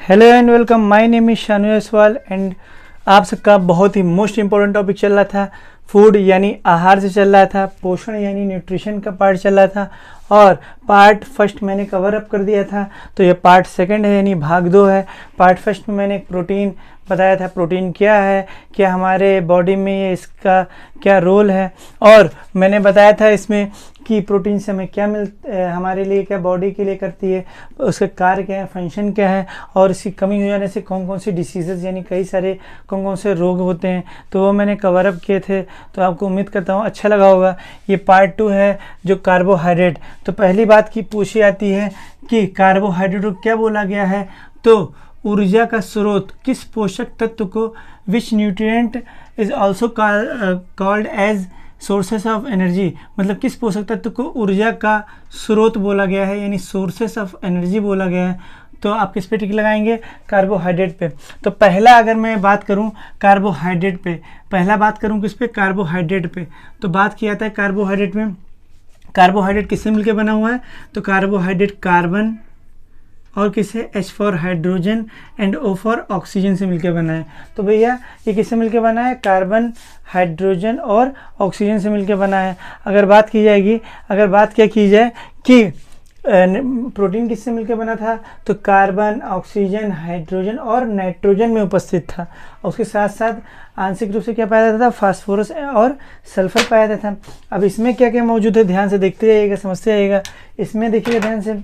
Hello and welcome, my name is Shanu Jaiswal and आप सबका बहुत ही मोस्ट इम्पोर्टेंट टॉपिक चल रहा था। फूड यानी आहार से चल रहा था, पोषण यानी न्यूट्रिशन का पार्ट चल रहा था और पार्ट फर्स्ट मैंने कवर अप कर दिया था। तो ये पार्ट सेकंड है यानी भाग 2 है। पार्ट फर्स्ट में मैंने एक प्रोटीन बताया था, प्रोटीन क्या है, क्या हमारे बॉडी में ये इसका क्या रोल है, और मैंने बताया था इसमें कि प्रोटीन से हमें क्या हमारे लिए क्या बॉडी के लिए करती है, उसके कार्य क्या है, फंक्शन क्या है, और इसकी कमी हो जाने से कौन कौन सी डिसीजेज़ यानी कई सारे कौन कौन से रोग होते हैं, तो वो मैंने कवर अप किए थे। तो आपको उम्मीद करता हूँ अच्छा लगा होगा। ये पार्ट 2 है जो कार्बोहाइड्रेट। तो पहली बात की पूछी जाती है कि कार्बोहाइड्रेट को क्या बोला गया है, तो ऊर्जा का स्रोत किस पोषक तत्व को which nutrient is also called as sources of energy, मतलब किस पोषक तत्व को ऊर्जा का स्रोत बोला गया है यानी सोर्सेस ऑफ एनर्जी बोला गया है। तो आप किस पे टिक लगाएंगे? कार्बोहाइड्रेट पे। तो पहला अगर मैं बात करूं कार्बोहाइड्रेट पे, पहला बात करूं किस पे? कार्बोहाइड्रेट पे। तो बात किया था कार्बोहाइड्रेट में, कार्बोहाइड्रेट किससे मिलकर बना हुआ है? तो कार्बोहाइड्रेट कार्बन और किससे? H for hydrogen and O for oxygen से मिलकर बना है। तो भैया ये किससे मिलकर बना है? कार्बन, हाइड्रोजन और ऑक्सीजन से मिलकर बना है। अगर बात की जाएगी, अगर बात क्या की जाए कि प्रोटीन किससे मिलकर बना था, तो कार्बन, ऑक्सीजन, हाइड्रोजन और नाइट्रोजन में उपस्थित था। और उसके साथ साथ आंशिक रूप से क्या पाया जाता था? फास्फोरस और सल्फर पाया जाता था। अब इसमें क्या क्या मौजूद है, ध्यान से देखते जाइएगा, समझते जाइएगा। इसमें देखिएगा ध्यान से।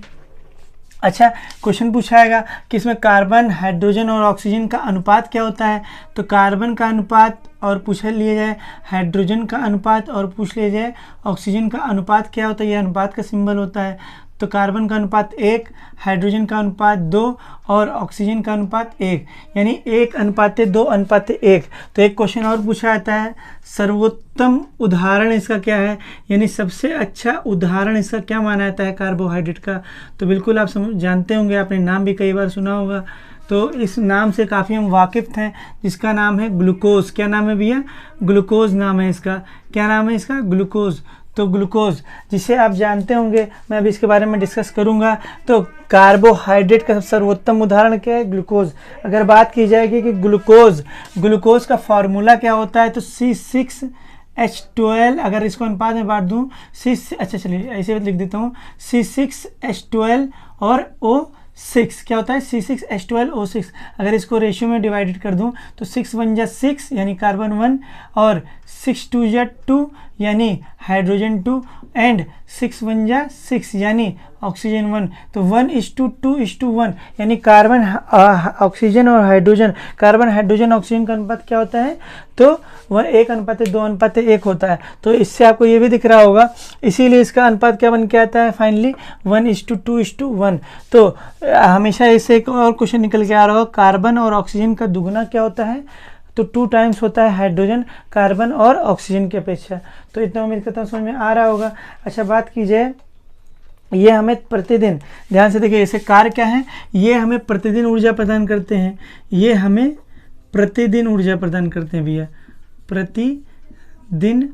अच्छा, क्वेश्चन पूछाएगा कि इसमें कार्बन, हाइड्रोजन और ऑक्सीजन का अनुपात क्या होता है। तो कार्बन का अनुपात और पूछ लिया जाए, हाइड्रोजन का अनुपात और पूछ लिया जाए ऑक्सीजन का अनुपात क्या होता है। यह अनुपात का सिंबल होता है। तो कार्बन का अनुपात 1, हाइड्रोजन का अनुपात 2 और ऑक्सीजन का अनुपात 1, यानी 1:2:1। तो एक क्वेश्चन और पूछा जाता है, सर्वोत्तम उदाहरण इसका क्या है, यानी सबसे अच्छा उदाहरण इसका क्या माना जाता है कार्बोहाइड्रेट का। तो बिल्कुल आप जानते होंगे, आपने नाम भी कई बार सुना होगा। तो इस नाम से काफ़ी हम वाकिफ़ हैं, जिसका नाम है ग्लूकोज। क्या नाम है भैया? ग्लूकोज नाम है इसका। क्या नाम है इसका? ग्लूकोज। तो ग्लूकोज जिसे आप जानते होंगे, मैं अभी इसके बारे में डिस्कस करूंगा। तो कार्बोहाइड्रेट का सर्वोत्तम उदाहरण क्या है? ग्लूकोज। अगर बात की जाएगी कि ग्लूकोज का फार्मूला क्या होता है, तो C6H12, अगर इसको अनुपात में बांट दूँ, अच्छा चलिए ऐसे लिख देता हूँ, C6H12 और O6 क्या होता है? C6H12O6। अगर इसको रेशियो में डिवाइडेड कर दूं तो 6 1 जा 6 यानी कार्बन 1 और 6 2 जा 2 यानी हाइड्रोजन 2 एंड 6 1 जा 6 यानी ऑक्सीजन 1। तो 1:2:1 यानी कार्बन, ऑक्सीजन और हाइड्रोजन, कार्बन, हाइड्रोजन, ऑक्सीजन का अनुपात क्या होता है? तो वह 1:2:1 होता है। तो इससे आपको ये भी दिख रहा होगा, इसीलिए इसका अनुपात क्या बन के आता है फाइनली? 1:2:1। तो हमेशा इससे एक और क्वेश्चन निकल के आ रहा होगा, कार्बन और ऑक्सीजन का दुगना क्या होता है? तो 2 टाइम्स होता है हाइड्रोजन कार्बन और ऑक्सीजन की अपेक्षा। तो इतना उम्मीद करता हूँ समझ में आ रहा होगा। अच्छा, बात की जाए, ये हमें प्रतिदिन, ध्यान से देखिए, ऐसे कार्य क्या है, ये हमें प्रतिदिन ऊर्जा प्रदान करते हैं। ये हमें प्रतिदिन ऊर्जा प्रदान करते हैं भैया, प्रतिदिन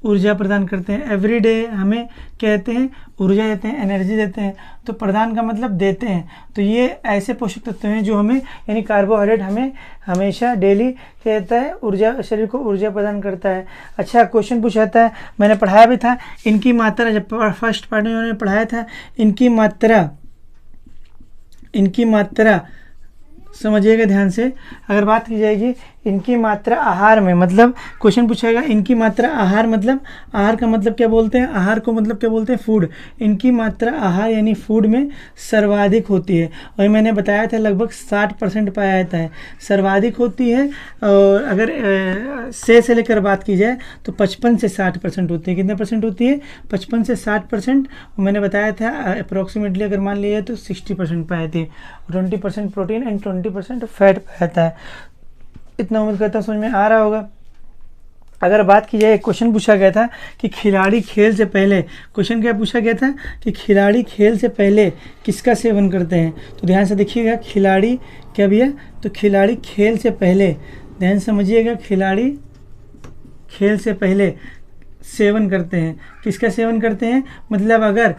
ऊर्जा प्रदान करते हैं। एवरी डे हमें कहते हैं ऊर्जा देते हैं, एनर्जी देते हैं। तो प्रदान का मतलब देते हैं। तो ये ऐसे पोषक तत्व हैं जो हमें, यानी कार्बोहाइड्रेट हमें हमेशा डेली कहता है ऊर्जा, शरीर को ऊर्जा प्रदान करता है। अच्छा, क्वेश्चन पूछाता है, मैंने पढ़ाया भी था, इनकी मात्रा, जब फर्स्ट पार्ट में मैंने पढ़ाया था, इनकी मात्रा समझिएगा ध्यान से। अगर बात की जाएगी इनकी मात्रा आहार में, मतलब क्वेश्चन पूछेगा इनकी मात्रा आहार, मतलब आहार का मतलब क्या बोलते हैं? आहार को मतलब क्या बोलते हैं? फूड। इनकी मात्रा आहार यानी फूड में सर्वाधिक होती है, और मैंने बताया था लगभग 60% पाया जाता है, सर्वाधिक होती है। और अगर से लेकर बात की जाए तो 55 से 60% होती है। कितने परसेंट होती है? 55 से 60%। मैंने बताया था अप्रोक्सीमेटली अगर मान लिया तो 60% पाई जाती है। 20% प्रोटीन एंड 20% फैट पाया जाता है। इतना उम्मीद करता हूँ समझ में आ रहा होगा। अगर बात की जाए, क्वेश्चन पूछा गया था कि खिलाड़ी खेल से पहले, क्वेश्चन क्या पूछा गया था कि खिलाड़ी खेल से पहले किसका सेवन करते हैं। तो ध्यान से देखिएगा, खिलाड़ी क्या भैया? तो खिलाड़ी खेल से पहले, ध्यान समझिएगा, खिलाड़ी खेल से पहले सेवन करते हैं। किसका सेवन करते हैं, मतलब अगर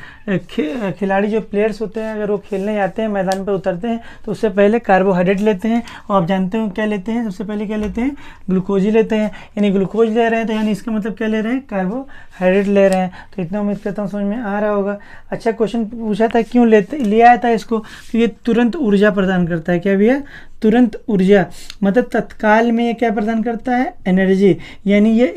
खिलाड़ी जो प्लेयर्स होते हैं अगर वो खेलने जाते हैं, मैदान पर उतरते हैं, तो उससे पहले कार्बोहाइड्रेट लेते हैं। और आप जानते हो क्या लेते हैं, सबसे पहले क्या लेते हैं, ग्लूकोज ही लेते हैं। यानी ग्लूकोज ले रहे हैं तो यानी इसका मतलब क्या ले रहे हैं, कार्बोहाइड्रेट ले रहे हैं। तो इतना उम्मीद करता हूँ समझ में आ रहा होगा। अच्छा, क्वेश्चन पूछा था क्यों ले आया था इसको, क्योंकि ये तुरंत ऊर्जा प्रदान करता है। क्या भैया, तुरंत ऊर्जा, मतलब तत्काल में ये क्या प्रदान करता है, एनर्जी। यानी ये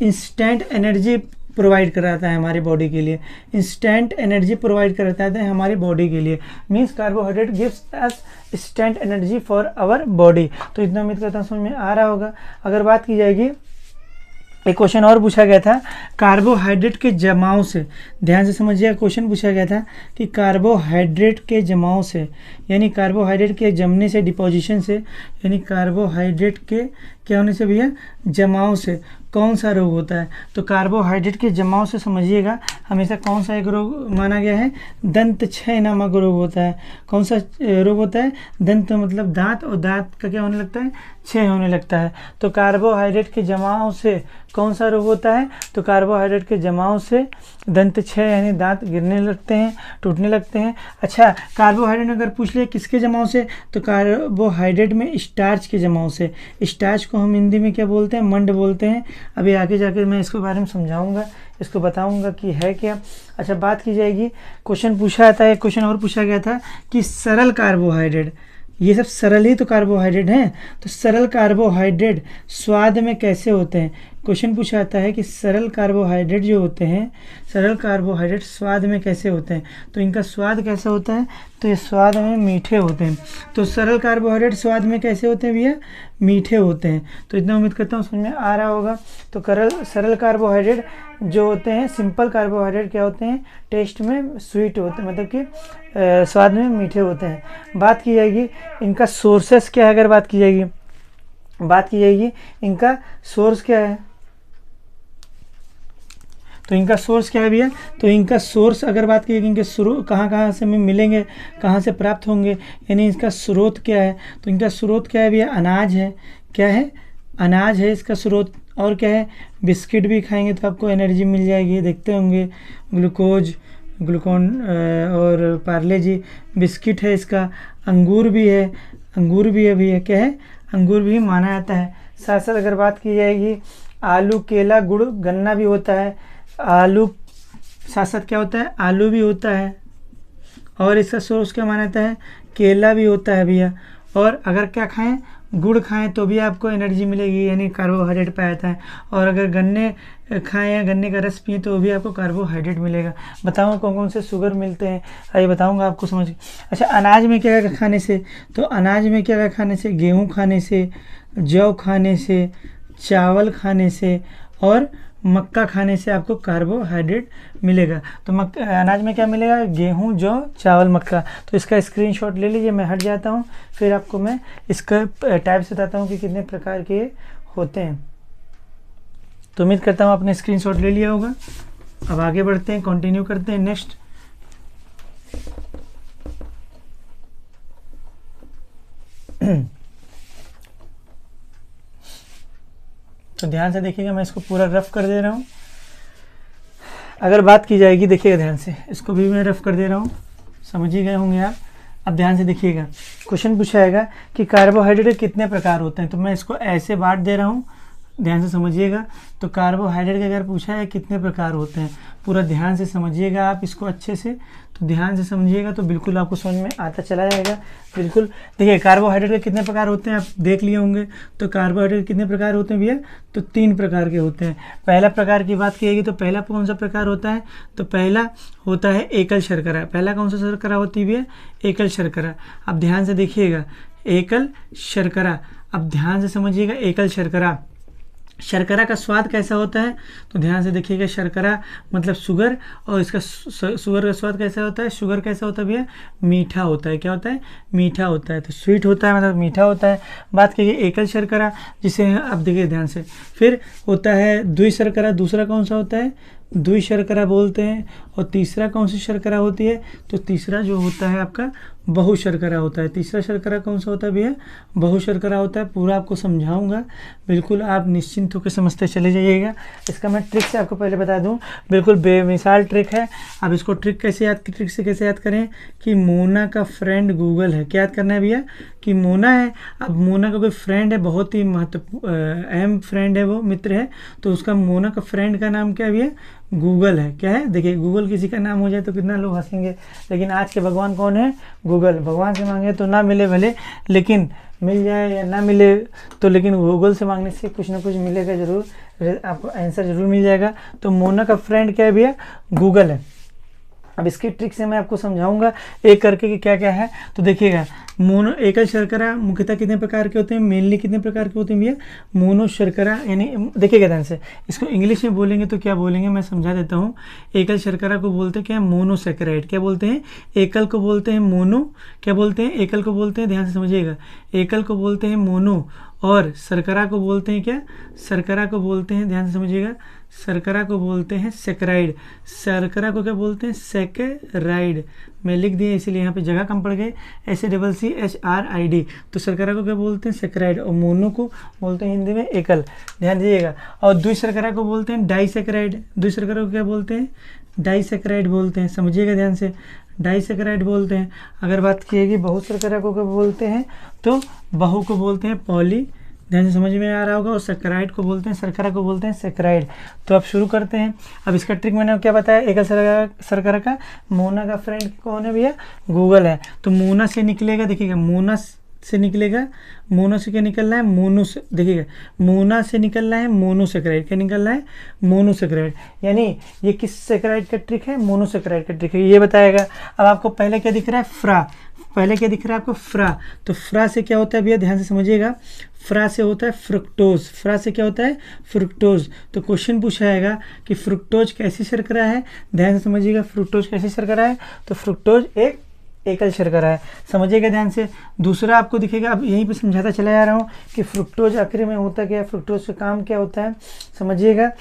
इंस्टेंट एनर्जी प्रोवाइड कराता है हमारी बॉडी के लिए। इंस्टेंट एनर्जी प्रोवाइड कराता है हमारी बॉडी के लिए। Means carbohydrate gives us instant energy for our body. तो इतना उम्मीद करता हूँ समझ में आ रहा होगा। अगर बात की जाएगी, एक क्वेश्चन और पूछा गया था कार्बोहाइड्रेट के जमाव से। ध्यान से समझिए, क्वेश्चन पूछा गया था कि कार्बोहाइड्रेट के जमाव से, यानी कार्बोहाइड्रेट के जमने से, डिपोजिशन से, यानी कार्बोहाइड्रेट के क्या होने से भैया, जमाव से कौन सा रोग होता है। तो कार्बोहाइड्रेट के जमाव से समझिएगा हमेशा कौन सा एक रोग माना गया है, दंत क्षय नामक रोग होता है। कौन सा रोग होता है, दंत मतलब दांत, और दांत का क्या होने लगता है, क्षय होने लगता है। तो कार्बोहाइड्रेट के जमाव से कौन सा रोग होता है, तो कार्बोहाइड्रेट के जमाव से दंत क्षय यानी दांत गिरने लगते हैं, टूटने लगते हैं। अच्छा, कार्बोहाइड्रेट अगर पूछ ले किसके जमाव से, तो कार्बोहाइड्रेट में स्टार्च के जमाव से। स्टार्च को हम हिंदी में क्या बोलते हैं, मंड बोलते हैं। अभी आगे जाकर मैं इसके बारे में समझाऊंगा, इसको बताऊंगा कि है क्या। अच्छा, बात की जाएगी, क्वेश्चन पूछा था, एक क्वेश्चन और पूछा गया था कि सरल कार्बोहाइड्रेट, ये सब सरल ही तो कार्बोहाइड्रेट हैं, तो सरल कार्बोहाइड्रेट स्वाद में कैसे होते हैं। क्वेश्चन पूछा जाता है कि सरल कार्बोहाइड्रेट जो होते हैं, सरल कार्बोहाइड्रेट स्वाद में कैसे होते हैं। तो इनका स्वाद कैसा होता है, तो ये स्वाद में मीठे होते हैं। तो सरल कार्बोहाइड्रेट स्वाद में कैसे होते हैं भैया, मीठे होते हैं। तो इतना उम्मीद करता हूँ समझ में आ रहा होगा। तो सरल कार्बोहाइड्रेट जो होते हैं, सिंपल कार्बोहाइड्रेट क्या होते हैं, टेस्ट में स्वीट होते हैं, मतलब कि स्वाद में मीठे होते हैं। बात की जाएगी इनका सोर्सेस क्या है, अगर बात की जाएगी इनका सोर्स क्या है, तो इनका सोर्स क्या है भैया, तो इनका सोर्स अगर बात की इनके स्रोत कहाँ से हमें मिलेंगे, कहाँ से प्राप्त होंगे, यानी इसका स्रोत क्या है। तो इनका स्रोत क्या है भैया, अनाज है। क्या है, अनाज है इसका स्रोत। और क्या है, बिस्किट भी खाएंगे तो आपको एनर्जी मिल जाएगी, देखते होंगे ग्लूकोन और पार्ले जी बिस्किट है इसका। अंगूर भी है भैया, क्या है, अंगूर भी माना जाता है। साथ साथ अगर बात की जाएगी आलू, केला, गुड़, गन्ना भी होता है। आलू साथ साथ क्या होता है, आलू भी होता है। और इसका सोर्स क्या माना जाता है, केला भी होता है भैया। और अगर क्या खाएं, गुड़ खाएं तो भी आपको एनर्जी मिलेगी, यानी कार्बोहाइड्रेट पाया जाता है। और अगर गन्ने खाएं या गन्ने का रस पिए तो भी आपको कार्बोहाइड्रेट मिलेगा। बताऊंगा कौन कौन से शुगर मिलते हैं, आइए बताऊंगा आपको समझ। अच्छा, अनाज में क्या क्या खाने से, तो अनाज में क्या क्या खाने से, गेहूँ खाने से, जौ खाने से, चावल खाने से और मक्का खाने से आपको कार्बोहाइड्रेट मिलेगा। तो अनाज में क्या मिलेगा, गेहूं, जौ, चावल, मक्का। तो इसका स्क्रीनशॉट ले लीजिए, मैं हट जाता हूं, फिर आपको मैं इसका टाइप से बताता हूं कि कितने प्रकार के होते हैं। तो उम्मीद करता हूं आपने स्क्रीनशॉट ले लिया होगा। अब आगे बढ़ते हैं, कंटिन्यू करते हैं नेक्स्ट। तो ध्यान से देखिएगा, मैं इसको पूरा रफ कर दे रहा हूँ। अगर बात की जाएगी, देखिएगा ध्यान से, इसको भी मैं रफ कर दे रहा हूँ, समझ ही गए होंगे आप। अब ध्यान से देखिएगा, क्वेश्चन पूछा जाएगा कि कार्बोहाइड्रेट के कितने प्रकार होते हैं। तो मैं इसको ऐसे बांट दे रहा हूँ, ध्यान से समझिएगा। तो कार्बोहाइड्रेट के अगर पूछा है कितने प्रकार होते हैं, पूरा ध्यान से समझिएगा आप इसको अच्छे से। तो ध्यान से समझिएगा तो बिल्कुल आपको समझ में आता चला जाएगा। बिल्कुल देखिए, कार्बोहाइड्रेट के कितने प्रकार होते हैं आप देख लिए होंगे। तो कार्बोहाइड्रेट कितने प्रकार होते हैं भैया, तो 3 प्रकार के होते हैं। पहला प्रकार की बात की तो पहला कौन सा प्रकार होता है, तो पहला होता है एकल शर्करा। पहला कौन सा शर्करा होती है भैया, एकल शर्करा। अब ध्यान से देखिएगा, एकल शर्करा। अब ध्यान से समझिएगा, एकल शर्करा, शर्करा का स्वाद कैसा होता है, तो ध्यान से देखिएगा, शर्करा मतलब शुगर, और इसका शुगर का स्वाद कैसा होता है, शुगर कैसा होता है भैया, मीठा होता है। क्या होता है, मीठा होता है। तो स्वीट होता है, मतलब मीठा होता है। बात कीजिए एकल शर्करा, जिसे अब देखिए ध्यान से। फिर होता है द्विशर्करा, दूसरा कौन सा होता है, द्वि शर्करा बोलते हैं। और तीसरा कौन सी शर्करा होती है, तो तीसरा जो होता है आपका बहु शर्करा होता है। तीसरा शर्करा कौन सा होता है भैया, बहु शर्करा होता है। पूरा आपको समझाऊंगा, बिल्कुल आप निश्चिंत होकर समझते चले जाइएगा। इसका मैं ट्रिक से आपको पहले बता दूं, बिल्कुल बेमिसाल ट्रिक है। अब इसको ट्रिक से कैसे याद करें कि मोना का फ्रेंड गूगल है। क्या याद करना है भैया कि मोना है। अब मोना का कोई फ्रेंड है, बहुत ही अहम फ्रेंड है, वो मित्र है, तो उसका मोना का फ्रेंड का नाम क्या है भैया, गूगल है। क्या है, देखिए गूगल किसी का नाम हो जाए तो कितना लोग हंसेंगे, लेकिन आज के भगवान कौन है, गूगल। भगवान से मांगे तो ना मिले भले, लेकिन मिल जाए या ना मिले तो लेकिन गूगल से मांगने से कुछ ना कुछ मिलेगा जरूर, आपको आंसर जरूर मिल जाएगा। तो मोना का फ्रेंड क्या है भैया, गूगल है। अब इसकी ट्रिक से मैं आपको समझाऊंगा एक करके कि क्या क्या है। तो देखिएगा, मोनो एकल शर्करा मुख्यतः कितने प्रकार के होते हैं, मेनली कितने प्रकार के होते हैं भैया, मोनो शर्करा। यानी देखिएगा ध्यान से, इसको इंग्लिश में बोलेंगे तो क्या बोलेंगे मैं समझा देता हूँ। एकल शर्करा को बोलते हैं क्या, मोनोसैकेराइड। क्या बोलते हैं, एकल को बोलते हैं मोनो, क्या बोलते हैं, एकल को बोलते हैं, ध्यान से समझिएगा, एकल को बोलते हैं मोनो, और शर्करा को बोलते हैं क्या, शर्करा को बोलते हैं, ध्यान से समझिएगा, शर्करा को बोलते हैं सेकेराइड। शर्करा को क्या बोलते हैं, सेकेराइड। मैं लिख दिया इसीलिए यहाँ पे जगह कम पड़ गई, SACCHRID। तो शर्करा को क्या बोलते हैं, सेकेराइड, और मोनो को बोलते हैं हिंदी में एकल, ध्यान दीजिएगा। और द्विशर्करा को बोलते हैं डाइसैकेराइड। द्विशर्करा को क्या बोलते हैं, डाइसैकेराइड बोलते हैं, समझिएगा ध्यान से, डाइसैकेराइड बोलते हैं। अगर बात किएगी बहु शर्करा को क्या बोलते हैं, तो बहु को बोलते हैं पॉली, ध्यान से समझ में आ रहा होगा। और सैकेराइड को बोलते हैं, शर्करा को बोलते हैं सेकेराइड। तो अब शुरू करते हैं। अब इसका ट्रिक मैंने क्या बताया, एकल शर्करा का मोना का फ्रेंड कौन है भैया, गूगल है। तो मोना से निकलेगा, देखिएगा मोना से निकलेगा, मोनो से क्या निकल रहा है, मोनो से, देखिएगा मोना से निकल रहा है मोनोसैकेराइड। क्या निकल रहा है, मोनोसैकेराइड। यानी ये किस सैकेराइड का ट्रिक है, मोनोसैकेराइड का ट्रिक है, ये बताएगा। अब आपको पहले क्या दिख रहा है, फ्रा, पहले क्या दिख रहा है आपको, फ्रा। तो फ्रा से क्या होता है भैया, ध्यान से समझिएगा, फ्रा से होता है फ्रुक्टोज। फ्रा से क्या होता है, फ्रुक्टोज। तो क्वेश्चन पूछा जाएगा कि फ्रुक्टोज कैसी शर्करा है, ध्यान से समझिएगा, फ्रुक्टोज कैसी शर्करा है, तो फ्रुक्टोज एक एकल शर्करा है, समझिएगा ध्यान से। दूसरा आपको दिखेगा, अब यहीं पे समझाता चला जा रहा हूँ कि फ्रुक्टोज आखिर में होता क्या है, फ्रुक्टोज का काम क्या होता है, समझिएगा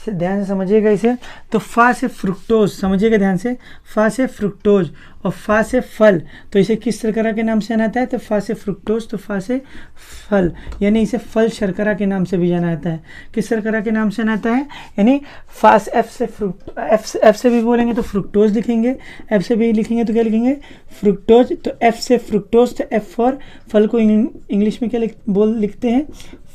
ध्यान से समझिएगा इसे। तो फा से फ्रुक्टोज, समझिएगा ध्यान से, फा से फ्रुक्टोज, और फा से फल। तो इसे किस शर्करा के नाम से जाना जाता है, तो फा से फ्रुक्टोज, तो फा से फल, यानी इसे फल शर्करा के नाम से भी जाना जाता है। किस शर्करा के नाम से जाना जाता है, यानी फा से एफ से भी बोलेंगे तो फ्रुक्टोज लिखेंगे, एफ से भी लिखेंगे तो क्या लिखेंगे, फ्रुक्टोज। तो एफ से फ्रुक्टोज, तो एफ फॉर फल को इंग्लिश में क्या लिखते हैं,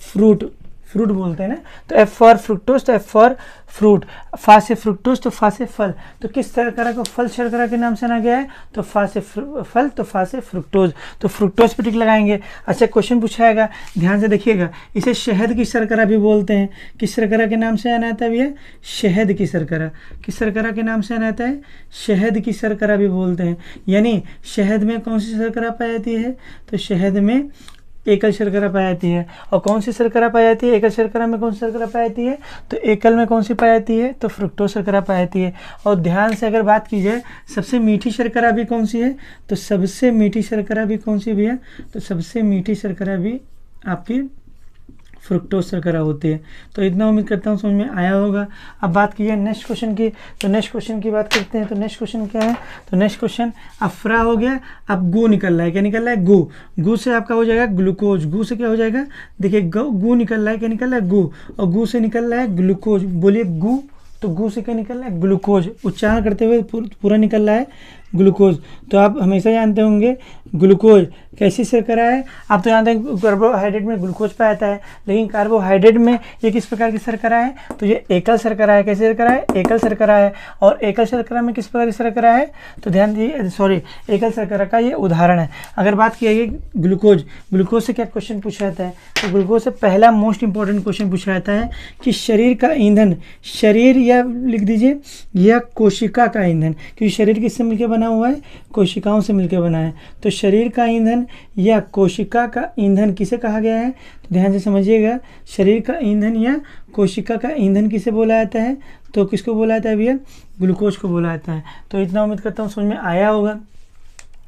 फ्रूट, फ्रूट बोलते हैं ना। तो एफ फॉर फ्रुक्टोज, तो एफ फॉर फ्रूट। फा से फ्रुक्टोज, तो फा से फल। तो किस शर्करा को फल शर्करा के नाम से जाना गया है, तो फा से फल, तो फा से फ्रुक्टोज। तो फ्रुक्टोज पे टिक लगाएंगे। अच्छा क्वेश्चन पूछाएगा, ध्यान से देखिएगा, इसे शहद की शर्करा भी बोलते हैं। किस शर्करा के नाम से जाना जाता है भैया, शहद की शर्करा। किस शर्करा के नाम से जाना जाता है, शहद की शर्करा भी बोलते हैं। यानी शहद में कौन सी शर्करा पाई जाती है, तो शहद में एकल शर्करा पाई जाती है। और कौन सी शर्करा पाई जाती है, एकल शर्करा में कौन सी शर्करा पाई जाती है, तो एकल में कौन सी पाई जाती है, तो फ्रुक्टोज शर्करा पाई जाती है। और ध्यान से अगर बात की जाए, सबसे मीठी शर्करा भी कौन सी है, तो सबसे मीठी शर्करा भी कौन सी भैया, तो सबसे मीठी शर्करा भी आपकी फ्रुक्टोज शर्करा होती है। तो इतना उम्मीद करता हूँ समझ में आया होगा। अब बात की जाए नेक्स्ट क्वेश्चन की, तो नेक्स्ट क्वेश्चन की बात करते हैं। तो नेक्स्ट क्वेश्चन क्या है, तो नेक्स्ट क्वेश्चन, अब फ्रा हो गया, अब गू निकल रहा है। क्या निकल रहा है, गू। गू से आपका हो जाएगा ग्लूकोज। गू से क्या हो जाएगा, देखिए गू निकल रहा है, क्या निकल रहा है, गू। और गू से निकल रहा है ग्लूकोज। बोलिए गू, तो गू से क्या निकल रहा है, ग्लूकोज। उच्चारण करते हुए पूरा निकल रहा है ग्लूकोज। तो आप हमेशा जानते होंगे ग्लूकोज कैसी शर्करा है, आप तो जानते हैं कार्बोहाइड्रेट में ग्लूकोज पाया जाता है, लेकिन कार्बोहाइड्रेट में ये किस प्रकार की शर्करा है, तो ये एकल शर्करा है। कैसी शर्करा है, एकल शर्करा है। और एकल शर्करा में किस प्रकार की शर्करा है, तो ध्यान दीजिए, सॉरी, एकल शर्करा का ये उदाहरण है। अगर बात की जाएगी ग्लूकोज, ग्लूकोज से क्या क्वेश्चन पूछा जाता है, तो ग्लूकोज से पहला मोस्ट इंपॉर्टेंट क्वेश्चन पूछा जाता है कि शरीर का ईंधन, शरीर या लिख दीजिए या कोशिका का ईंधन, क्योंकि शरीर किससे मिलकर बना हुआ है, कोशिकाओं से मिलकर बना है। तो शरीर का ईंधन या कोशिका का ईंधन किसे कहा गया है, तो ध्यान से समझिएगा, शरीर का ईंधन या कोशिका का ईंधन किसे बोला जाता है, तो किसको बोला जाता है भैया, ग्लूकोज को बोला जाता है। तो इतना उम्मीद करता हूँ समझ में आया होगा।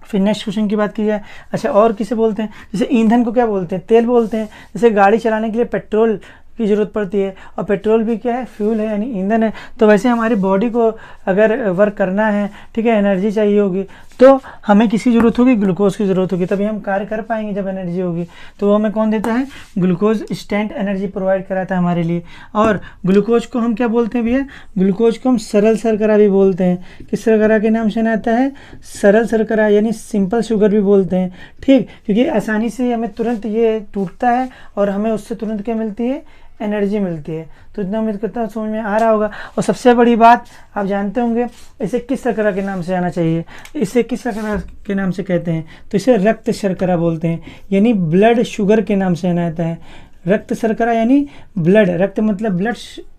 फिर नेक्स्ट क्वेश्चन की बात की जाए, अच्छा और किसे बोलते हैं, जैसे ईंधन को क्या बोलते हैं, तेल बोलते हैं। जैसे गाड़ी चलाने के लिए पेट्रोल की ज़रूरत पड़ती है, और पेट्रोल भी क्या है, फ्यूल है यानी ईंधन है। तो वैसे हमारी बॉडी को अगर वर्क करना है, ठीक है, एनर्जी चाहिए होगी, तो हमें किसकी ज़रूरत होगी, ग्लूकोज की ज़रूरत होगी, तभी हम कार्य कर पाएंगे जब एनर्जी होगी। तो वो हमें कौन देता है, ग्लूकोज इंस्टेंट एनर्जी प्रोवाइड कराता है हमारे लिए। और ग्लूकोज को हम क्या बोलते हैं भैया, ग्लूकोज को हम सरल शर्करा भी बोलते हैं। किस शर्करा के नाम से आता है, सरल शर्करा यानी सिंपल शुगर भी बोलते हैं, ठीक, क्योंकि आसानी से हमें तुरंत ये टूटता है और हमें उससे तुरंत क्या मिलती है, एनर्जी मिलती है। तो इतना उम्मीद करता हूँ समझ में आ रहा होगा। और सबसे बड़ी बात आप जानते होंगे, इसे किस शर्करा के नाम से आना चाहिए, इसे किस शर्करा के नाम से कहते हैं, तो इसे रक्त शर्करा बोलते हैं, यानी ब्लड शुगर के नाम से आना आता है। रक्त शर्करा यानी ब्लड, रक्त मतलब ब्लड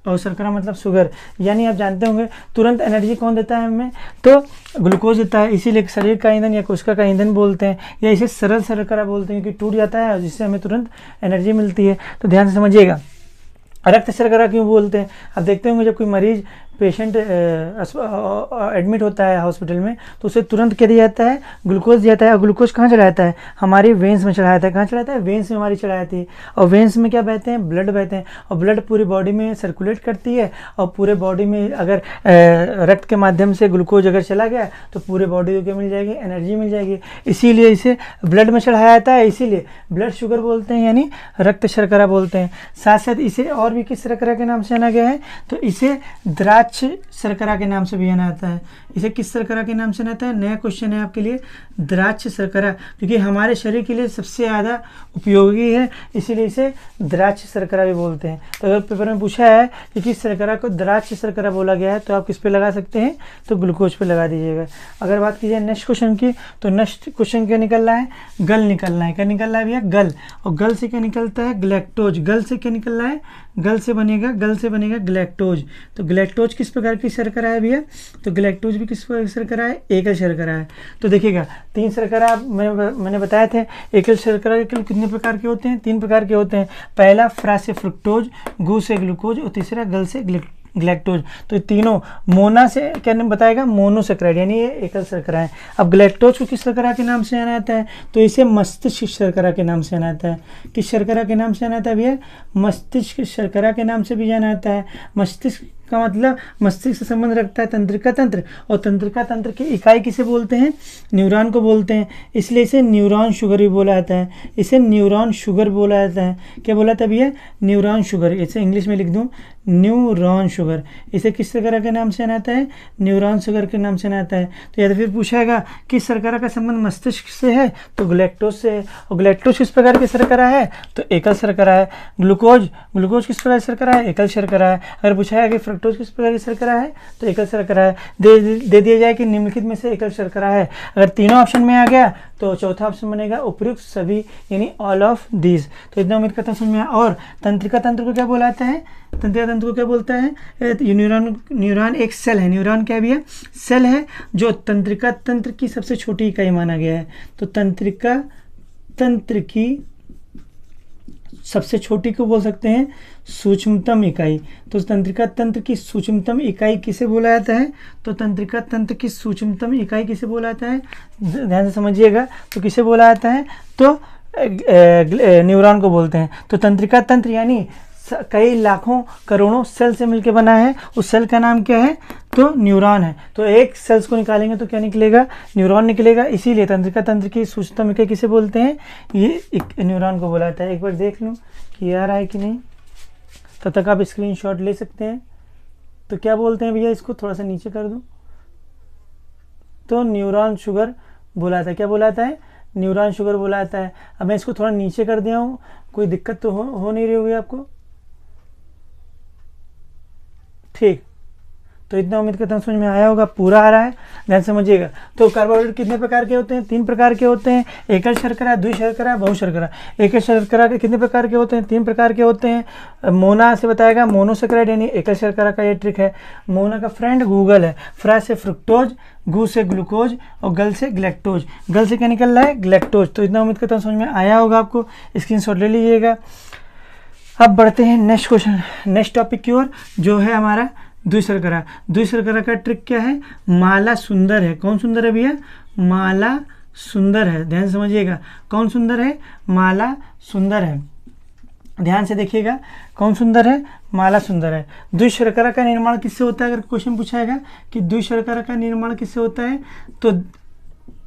और शर्करा मतलब शुगर, यानी आप जानते होंगे तुरंत एनर्जी कौन देता है हमें, तो ग्लूकोज देता है। इसीलिए शरीर का ईंधन या कोशिका का ईंधन बोलते हैं, या इसे सरल शर्करा बोलते हैं, क्योंकि टूट जाता है और जिससे हमें तुरंत एनर्जी मिलती है। तो ध्यान से समझिएगा, रक्त शर्करा क्यों बोलते हैं। आप देखते होंगे जब कोई मरीज पेशेंट एडमिट होता है हॉस्पिटल में, तो उसे तुरंत क्या दिया जाता है, ग्लूकोज दिया जाता है। और ग्लूकोज कहाँ चढ़ाया जाता है, हमारी वेंस में चढ़ाया जाता है। कहाँ चढ़ाया जाता है, वेंस में हमारी चढ़ाई जाती है। और वेंस में क्या बहते हैं, ब्लड बहते हैं, और ब्लड पूरी बॉडी में सर्कुलेट करती है। और पूरे बॉडी में अगर रक्त के माध्यम से ग्लूकोज अगर चला गया तो पूरे बॉडी को क्या मिल जाएगी, एनर्जी मिल जाएगी। इसीलिए इसे ब्लड में चढ़ाया जाता है, इसीलिए ब्लड शुगर बोलते हैं, यानी रक्त शर्करा बोलते हैं। साथ साथ इसे और भी किस शर्करा के नाम से जाना गया है, तो इसे द्राक्ष शर्करा के नाम से भी जाना जाता है। इसे किस शर्करा के नाम से जाना है, नया क्वेश्चन है आपके लिए, द्राक्ष शर्करा, क्योंकि हमारे शरीर के लिए सबसे ज़्यादा उपयोगी है, इसीलिए इसे द्राक्ष शर्करा भी बोलते हैं। तो अगर पेपर में पूछा है कि किस शर्करा को द्राक्ष शर्करा बोला गया है, तो आप किस पे लगा सकते हैं, तो ग्लूकोज पे लगा दीजिएगा। अगर बात कीजिए नेक्स्ट क्वेश्चन की, तो नेक्स्ट क्वेश्चन क्या निकल रहा है, गल निकलना है। क्या निकल रहा है भैया, गल। और गल से क्या निकलता है, ग्लैक्टोज। गल से क्या निकल रहा है, गल से बनेगा ग्लैक्टोज। तो ग्लैक्टोज किस प्रकार की शर्करा है भैया, तो ग्लैक्टोज भी किस प्रकार की शर्करा है, एकल शर्करा है। तो देखिएगा 3 शर्करा मैंने बताए थे। एकल शर्करा के कितने प्रकार के होते हैं, 3 प्रकार के होते हैं। पहला फ्रा से फ्रुक्टोज, गू से ग्लूकोज, और तीसरा गल से ग्लैक्टोज। तो तीनों मोना से क्या नाम बताएगा, मोनोसेक्राइड, यानी ये एकल शर्करा है। अब ग्लैक्टोज को किस शर्करा के नाम से जाना जाता है, तो इसे मस्तिष्क शर्करा के नाम से जाना जाता है। किस शर्करा के नाम से जाना जाता है भैया, मस्तिष्क शर्करा के नाम से भी जाना जाता है। मस्तिष्क का मतलब मस्तिष्क से संबंध रखता है तंत्रिका तंत्र, और तंत्रिका तंत्र की इकाई किसे बोलते हैं, न्यूरॉन को बोलते हैं, इसलिए इसे न्यूरॉन शुगर भी बोला जाता है। इसे न्यूरॉन शुगर बोला जाता है। क्या बोला था भैया, न्यूरॉन शुगर। इसे इंग्लिश में लिख दूं, न्यूरॉन शुगर। इसे किस शर्करा के नाम से आता है, न्यूरॉन शुगर के नाम से आता है। तो या फिर पूछाएगा किस शर्करा का संबंध मस्तिष्क से है, तो ग्लैक्टोज से है। और ग्लैक्टोज किस प्रकार की शर्करा है, तो एकल शर्करा है। ग्लूकोज किस प्रकार की शर्करा है, एकल शर्करा है। अगर पूछाएगा कि फ्रक्टोज किस प्रकार की शर्करा है, तो एकल शर्करा है। दे दिया जाए कि निम्नलिखित में से एकल शर्करा है। अगर तीनों ऑप्शन में आ गया तो चौथा ऑप्शन बनेगा उपयुक्त सभी, यानी ऑल ऑफ दीज। तो इतना उम्मीद करता हूँ समझ में आया। और तंत्रिका तंत्र को क्या बोलाता है, तंत्रिका तंत्र को क्या बोलता है, न्यूरॉन एक सेल है। न्यूरॉन क्या भी है, सेल है, जो तंत्रिका तंत्र की सबसे छोटी इकाई माना गया है। तो तंत्रिका तंत्र की सबसे छोटी को बोल सकते हैं सूक्ष्मतम इकाई। तो तंत्रिका तंत्र की सूक्ष्मतम इकाई किसे बोला जाता है, तो तंत्रिका तंत्र की सूक्ष्मतम इकाई किसे बोला जाता है, ध्यान से समझिएगा। तो किसे बोला जाता है, तो न्यूरॉन को बोलते हैं। तो तंत्रिका तंत्र यानी कई लाखों करोड़ों सेल से मिलकर बना है। उस सेल का नाम क्या है, तो न्यूरॉन है। तो एक सेल्स को निकालेंगे तो क्या निकलेगा, न्यूरॉन निकलेगा। इसीलिए तंत्रिका तंत्र की सूक्ष्मतम इकाई किसे बोलते हैं, ये न्यूरॉन को बोला जाता है। एक बार देख लूँ कि आ रहा है कि नहीं, तब तक आप स्क्रीनशॉट ले सकते हैं। तो क्या बोलते हैं भैया, इसको थोड़ा सा नीचे कर दूं, तो न्यूरॉन शुगर बोला जाता है। क्या बोला जाता है, न्यूरॉन शुगर बोला जाता है। अब मैं इसको थोड़ा नीचे कर दिया हूँ, कोई दिक्कत तो हो नहीं रही होगी आपको, ठीक। तो इतना उम्मीद करता हूँ समझ में आया होगा, पूरा आ रहा है, ध्यान समझिएगा। तो कार्बोहाइड्रेट कितने प्रकार के होते हैं, 3 प्रकार के होते हैं, एकल शर्करा, द्विशर्करा, बहुशर्करा। एकल शर्करा के कितने प्रकार के होते हैं, 3 प्रकार के होते हैं। मोना से बताएगा, मोनोसेक्राइड यानी एकल शर्करा का ये ट्रिक है। मोना का फ्रेंड गूगल है। फ्रा से फ्रुक्टोज, गू से ग्लूकोज, और गल से ग्लैक्टोज। गल से क्या निकल रहा है, ग्लैक्टोज। तो इतना उम्मीद करता हूँ समझ में आया होगा आपको, स्क्रीनशॉट ले लीजिएगा। अब बढ़ते हैं नेक्स्ट क्वेश्चन, नेक्स्ट टॉपिक की ओर, जो है हमारा द्विशर्करा। द्विशर्करा का ट्रिक क्या है, माला सुंदर है। कौन सुंदर है भैया, माला सुंदर है। ध्यान समझिएगा, कौन सुंदर है, माला सुंदर है। ध्यान से देखिएगा, कौन सुंदर है, माला सुंदर है। द्विशर्करा का निर्माण किससे होता है, अगर क्वेश्चन पूछाएगा कि द्विशर्करा का निर्माण किससे होता है, तो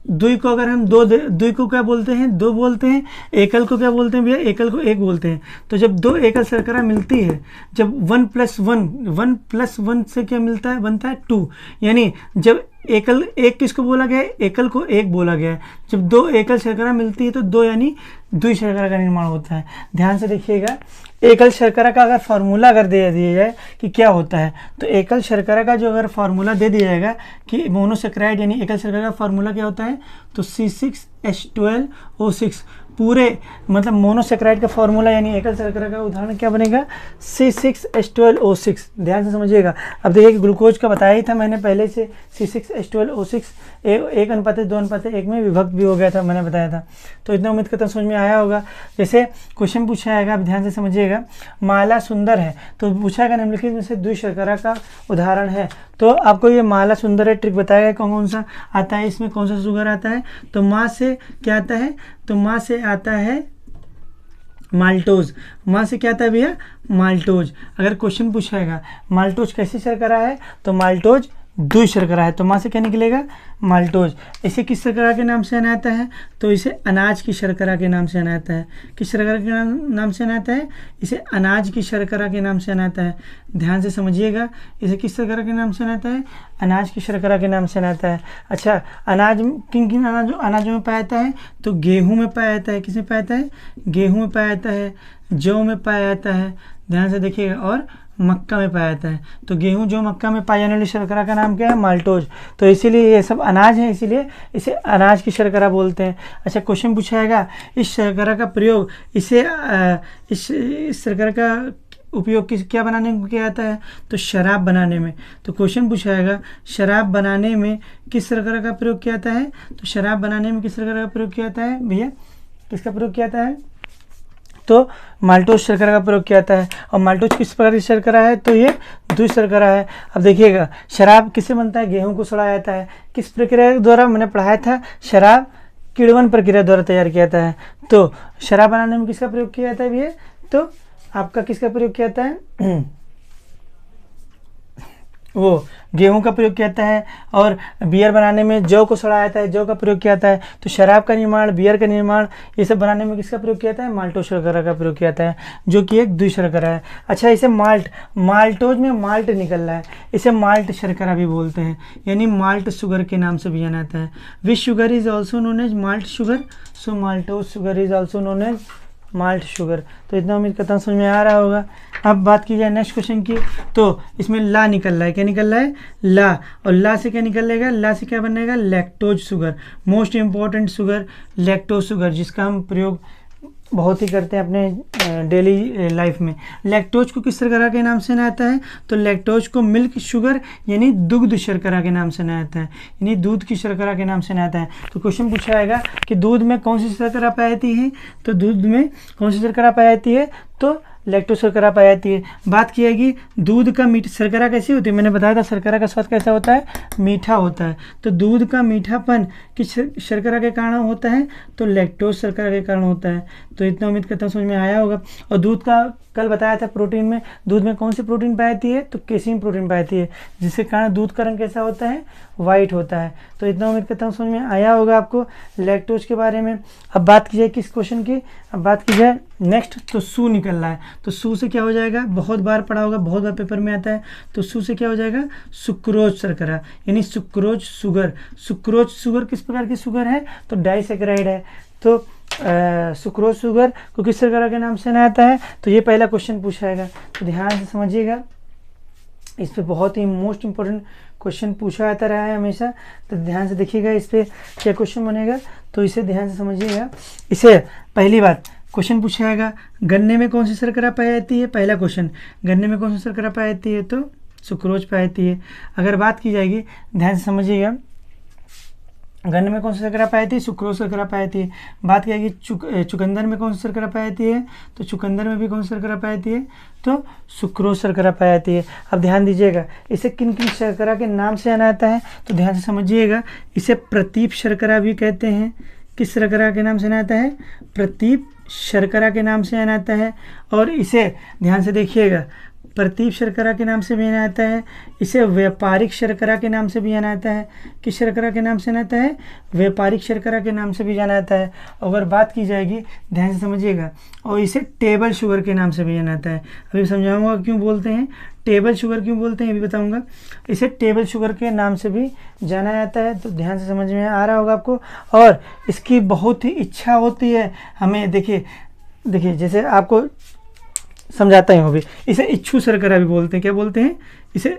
द्वि को अगर हम द्वि को क्या बोलते हैं, दो बोलते हैं। एकल को क्या बोलते हैं भैया, एकल को एक बोलते हैं। तो जब दो एकल शर्करा मिलती है, जब 1+1 से क्या मिलता है, बनता है 2। यानी जब एकल एक किसको बोला गया है, एकल को एक बोला गया है। जब दो एकल शर्करा मिलती है तो दो यानी द्विशर्करा का निर्माण होता है। ध्यान से देखिएगा, एकल शर्करा का अगर फार्मूला अगर दे दिया जाए कि क्या होता है, तो एकल शर्करा का जो अगर फार्मूला दे दिया जाएगा कि मोनोसेक्राइड यानी एकल शर्करा का फार्मूला क्या होता है, तो C6H12O6। पूरे मतलब मोनोसेक्राइड का फार्मूला यानी एकल शर्करा का उदाहरण क्या बनेगा, C6H12O6। ध्यान से समझिएगा। अब देखिए ग्लूकोज का बताया ही था मैंने पहले से, C6H12O6 1:2:1 में विभक्त भी हो गया था, मैंने बताया था। तो इतना उम्मीद करता हूँ समझ में आया होगा। जैसे क्वेश्चन पूछा जाएगा, अब ध्यान से समझिएगा, माला सुंदर है तो पूछाएगा निम्नलिखित में से द्विशर्करा का उदाहरण है। तो आपको ये माला सुंदर है ट्रिक बताएगा कौन कौन सा आता है, इसमें कौन सा शुगर आता है। तो माँ से क्या आता है, तो माँ से आता है माल्टोज। माँ से क्या आता है भैया, माल्टोज। अगर क्वेश्चन पूछाएगा माल्टोज कैसी शर्करा है, तो माल्टोज द्विशर्करा है। तो माँ से क्या निकलेगा, माल्टोज। इसे किस शर्करा के नाम से अनाता है, तो इसे अनाज की शर्करा के नाम से अनाता है। किस शर्करा के नाम से अनाता है, इसे अनाज की शर्करा के नाम से अनाता है। ध्यान से समझिएगा, इसे किस शर्करा के नाम से अनाता है, अनाज की शर्करा के नाम से अनाता है। अच्छा, अनाज किन किन अनाजों में पाया जाता है, तो गेहूँ में पाया जाता है। किस में पाया जाता है, गेहूँ में पाया जाता है, जौ में पाया जाता है। ध्यान से देखिएगा, और मक्का में पाया जाता है। तो गेहूं जो मक्का में पाई जाने वाली शर्करा का नाम क्या है, माल्टोज। तो इसीलिए ये सब अनाज है, इसीलिए इसे अनाज की शर्करा बोलते हैं। अच्छा, क्वेश्चन पूछाएगा इस शर्करा का प्रयोग इस शर्करा का उपयोग क्या बनाने में किया जाता है, तो शराब बनाने में। तो क्वेश्चन पूछाएगा शराब बनाने में किस शर्करा का प्रयोग किया जाता है, तो शराब बनाने में किस शर्करा का प्रयोग किया जाता है भैया, किसका प्रयोग किया जाता है, तो माल्टोज शर्करा का प्रयोग किया जाता है। और माल्टोज किस प्रकार की शर्करा है, तो ये द्विशर्करा है। अब देखिएगा, शराब किससे बनता है, गेहूं को सड़ाया जाता है। किस प्रक्रिया द्वारा, मैंने पढ़ाया था, शराब किण्वन प्रक्रिया द्वारा तैयार किया जाता है। तो शराब बनाने में किसका प्रयोग किया जाता है भैया, तो आपका किसका प्रयोग किया जाता है, वो गेहूं का प्रयोग किया जाता है। और बियर बनाने में जौ को सड़ाया जाता है, जौ का प्रयोग किया जाता है। तो शराब का निर्माण, बियर का निर्माण, ये सब बनाने में किसका प्रयोग किया जाता है, माल्टोज शर्करा का प्रयोग किया जाता है, जो कि एक द्विशर्करा है। अच्छा, इसे माल्टोज में माल्ट निकल रहा है, इसे माल्ट शर्करा भी बोलते हैं, यानी माल्ट शुगर के नाम से भी जाना जाता है। Which sugar is also known as malt sugar, so maltose sugar is also known as malt sugar. तो इतना उम्मीद करता हूँ समझ में आ रहा होगा। अब बात की जाए नेक्स्ट क्वेश्चन की, तो इसमें ला निकल रहा है, क्या निकल रहा है, ला। और ला से क्या निकलेगा, ला से क्या बनेगा, lactose sugar. Most important sugar lactose sugar, जिसका हम प्रयोग बहुत ही करते हैं अपने डेली लाइफ में। लैक्टोज को किस शर्करा के नाम से जाना जाता है, तो लैक्टोज को मिल्क शुगर यानी दुग्ध शर्करा के नाम से जाना जाता है, यानी दूध की शर्करा के नाम से जाना जाता है। तो क्वेश्चन पूछा जाएगा कि दूध में कौन सी शर्करा पाई जाती है, तो दूध में कौन सी शर्करा पाई जाती है, तो लैक्टोज शर्करा पाई जाती है। बात की जाएगी दूध का शर्करा कैसी होती है, मैंने बताया था शर्करा का स्वाद कैसा होता है, मीठा होता है। तो दूध का मीठापन किस शर्करा के कारण होता है, तो लैक्टोज शर्करा के कारण होता है। तो इतना उम्मीद करता हूँ समझ में आया होगा। और दूध का कल बताया था प्रोटीन में, दूध में कौन सी प्रोटीन पाई जाती है, तो केसिन प्रोटीन पाई जाती है, जिसके कारण दूध का रंग कैसा होता है, वाइट होता है। तो इतना उम्मीद करता हूँ समझ में आया होगा आपको लैक्टोज के बारे में। अब बात की जाए किस क्वेश्चन की, अब बात की जाए नेक्स्ट, तो सू निकल रहा है। तो सू से क्या हो जाएगा, बहुत बार पढ़ा होगा, बहुत बार पेपर में आता है। तो सू से क्या हो जाएगा, सुक्रोज शर्करा यानी सुक्रोज शुगर। सुक्रोज शुगर किस प्रकार की शुगर है, तो डाइसैकेराइड है। तो सुक्रोज शुगर को किस शर्करा के नाम से जाना जाता है, तो ये पहला क्वेश्चन पूछा जाएगा। तो ध्यान से समझिएगा, इस पे बहुत ही मोस्ट इंपॉर्टेंट क्वेश्चन पूछा जाता रहा है हमेशा। तो ध्यान से देखिएगा इस पे क्या क्वेश्चन बनेगा, तो इसे ध्यान से समझिएगा। इसे पहली बात क्वेश्चन पूछा जाएगा, गन्ने में कौन सी शर्करा पाई जाती है, पहला क्वेश्चन, गन्ने में कौन सी शर्करा पाई जाती है, तो सुक्रोज पाई जाती है। अगर बात की जाएगी, ध्यान से समझिएगा, गन्ने में कौन सी शर्करा पाई जाती है, सुक्रोज शर्करा पाई जाती है। बात की जाएगी चुकंदर में कौन सी शर्करा पाई जाती है, तो चुकंदर में भी कौन सी शर्करा पाई जाती है, तो सुक्रोज शर्करा पाई जाती है। अब ध्यान दीजिएगा, इसे किन किन शर्करा के नाम से जाना जाता है, तो ध्यान से समझिएगा, इसे प्रतीप शर्करा भी कहते हैं, किस शर्करा के नाम से जाना जाता है? प्रतीप शर्करा के नाम से जाना जाता है। और इसे ध्यान से देखिएगा, प्रतीप शर्करा के नाम से भी जाना जाता है, इसे व्यापारिक शर्करा के नाम से भी जाना जाता है। किस शर्करा के नाम से जाना जाता है? व्यापारिक शर्करा के नाम से भी जाना जाता है। अगर बात की जाएगी, ध्यान से समझिएगा, और इसे टेबल शुगर के नाम से भी जाना जाता है। अभी समझाऊंगा क्यों बोलते हैं टेबल शुगर, क्यों बोलते हैं ये भी बताऊंगा। इसे टेबल शुगर के नाम से भी जाना जाता है, तो ध्यान से समझ में आ रहा होगा आपको। और इसकी बहुत ही इच्छा होती है हमें, देखिए जैसे आपको समझाता ही हूँ अभी। इसे इच्छू शर्करा भी बोलते हैं। क्या बोलते हैं? इसे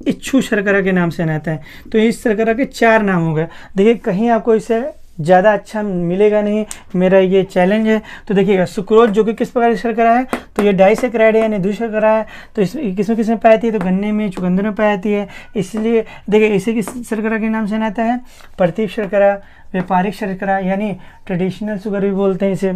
इच्छू शर्करा के नाम से जाना जाता है। तो इस शर्करा के 4 नाम हो गए। देखिए कहीं आपको इसे ज़्यादा अच्छा मिलेगा नहीं, मेरा ये चैलेंज है। तो देखिएगा, सुक्रोज जो कि किस प्रकार की शर्करा है? तो ये डाइसेक्राइड है, यानी दूसरी शर्करा है। तो किसमें किसमें पाई जाती है? तो गन्ने में, चुकंदर में पाई जाती है। इसलिए देखिए इसे किस शर्करा के नाम से जाना जाता है? प्रतीप शर्करा, व्यापारिक शर्करा यानी ट्रेडिशनल शुगर भी बोलते हैं, इसे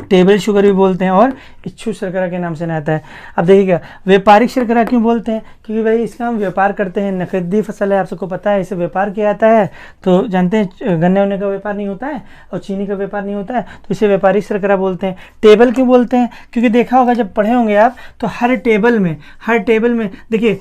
टेबल शुगर भी बोलते हैं, और इच्छू शर्करा के नाम से आता है। अब देखिएगा, व्यापारिक शर्करा क्यों बोलते हैं? क्योंकि भाई इसका हम व्यापार करते हैं, नकदी फसल है, आप सबको पता है, इसे व्यापार किया जाता है। तो जानते हैं गन्ने उन्ने का व्यापार नहीं होता है और चीनी का व्यापार नहीं होता है, तो इसे व्यापारिक शर्करा बोलते हैं। टेबल क्यों बोलते हैं? क्योंकि देखा होगा जब पढ़े होंगे आप, तो हर टेबल में देखिए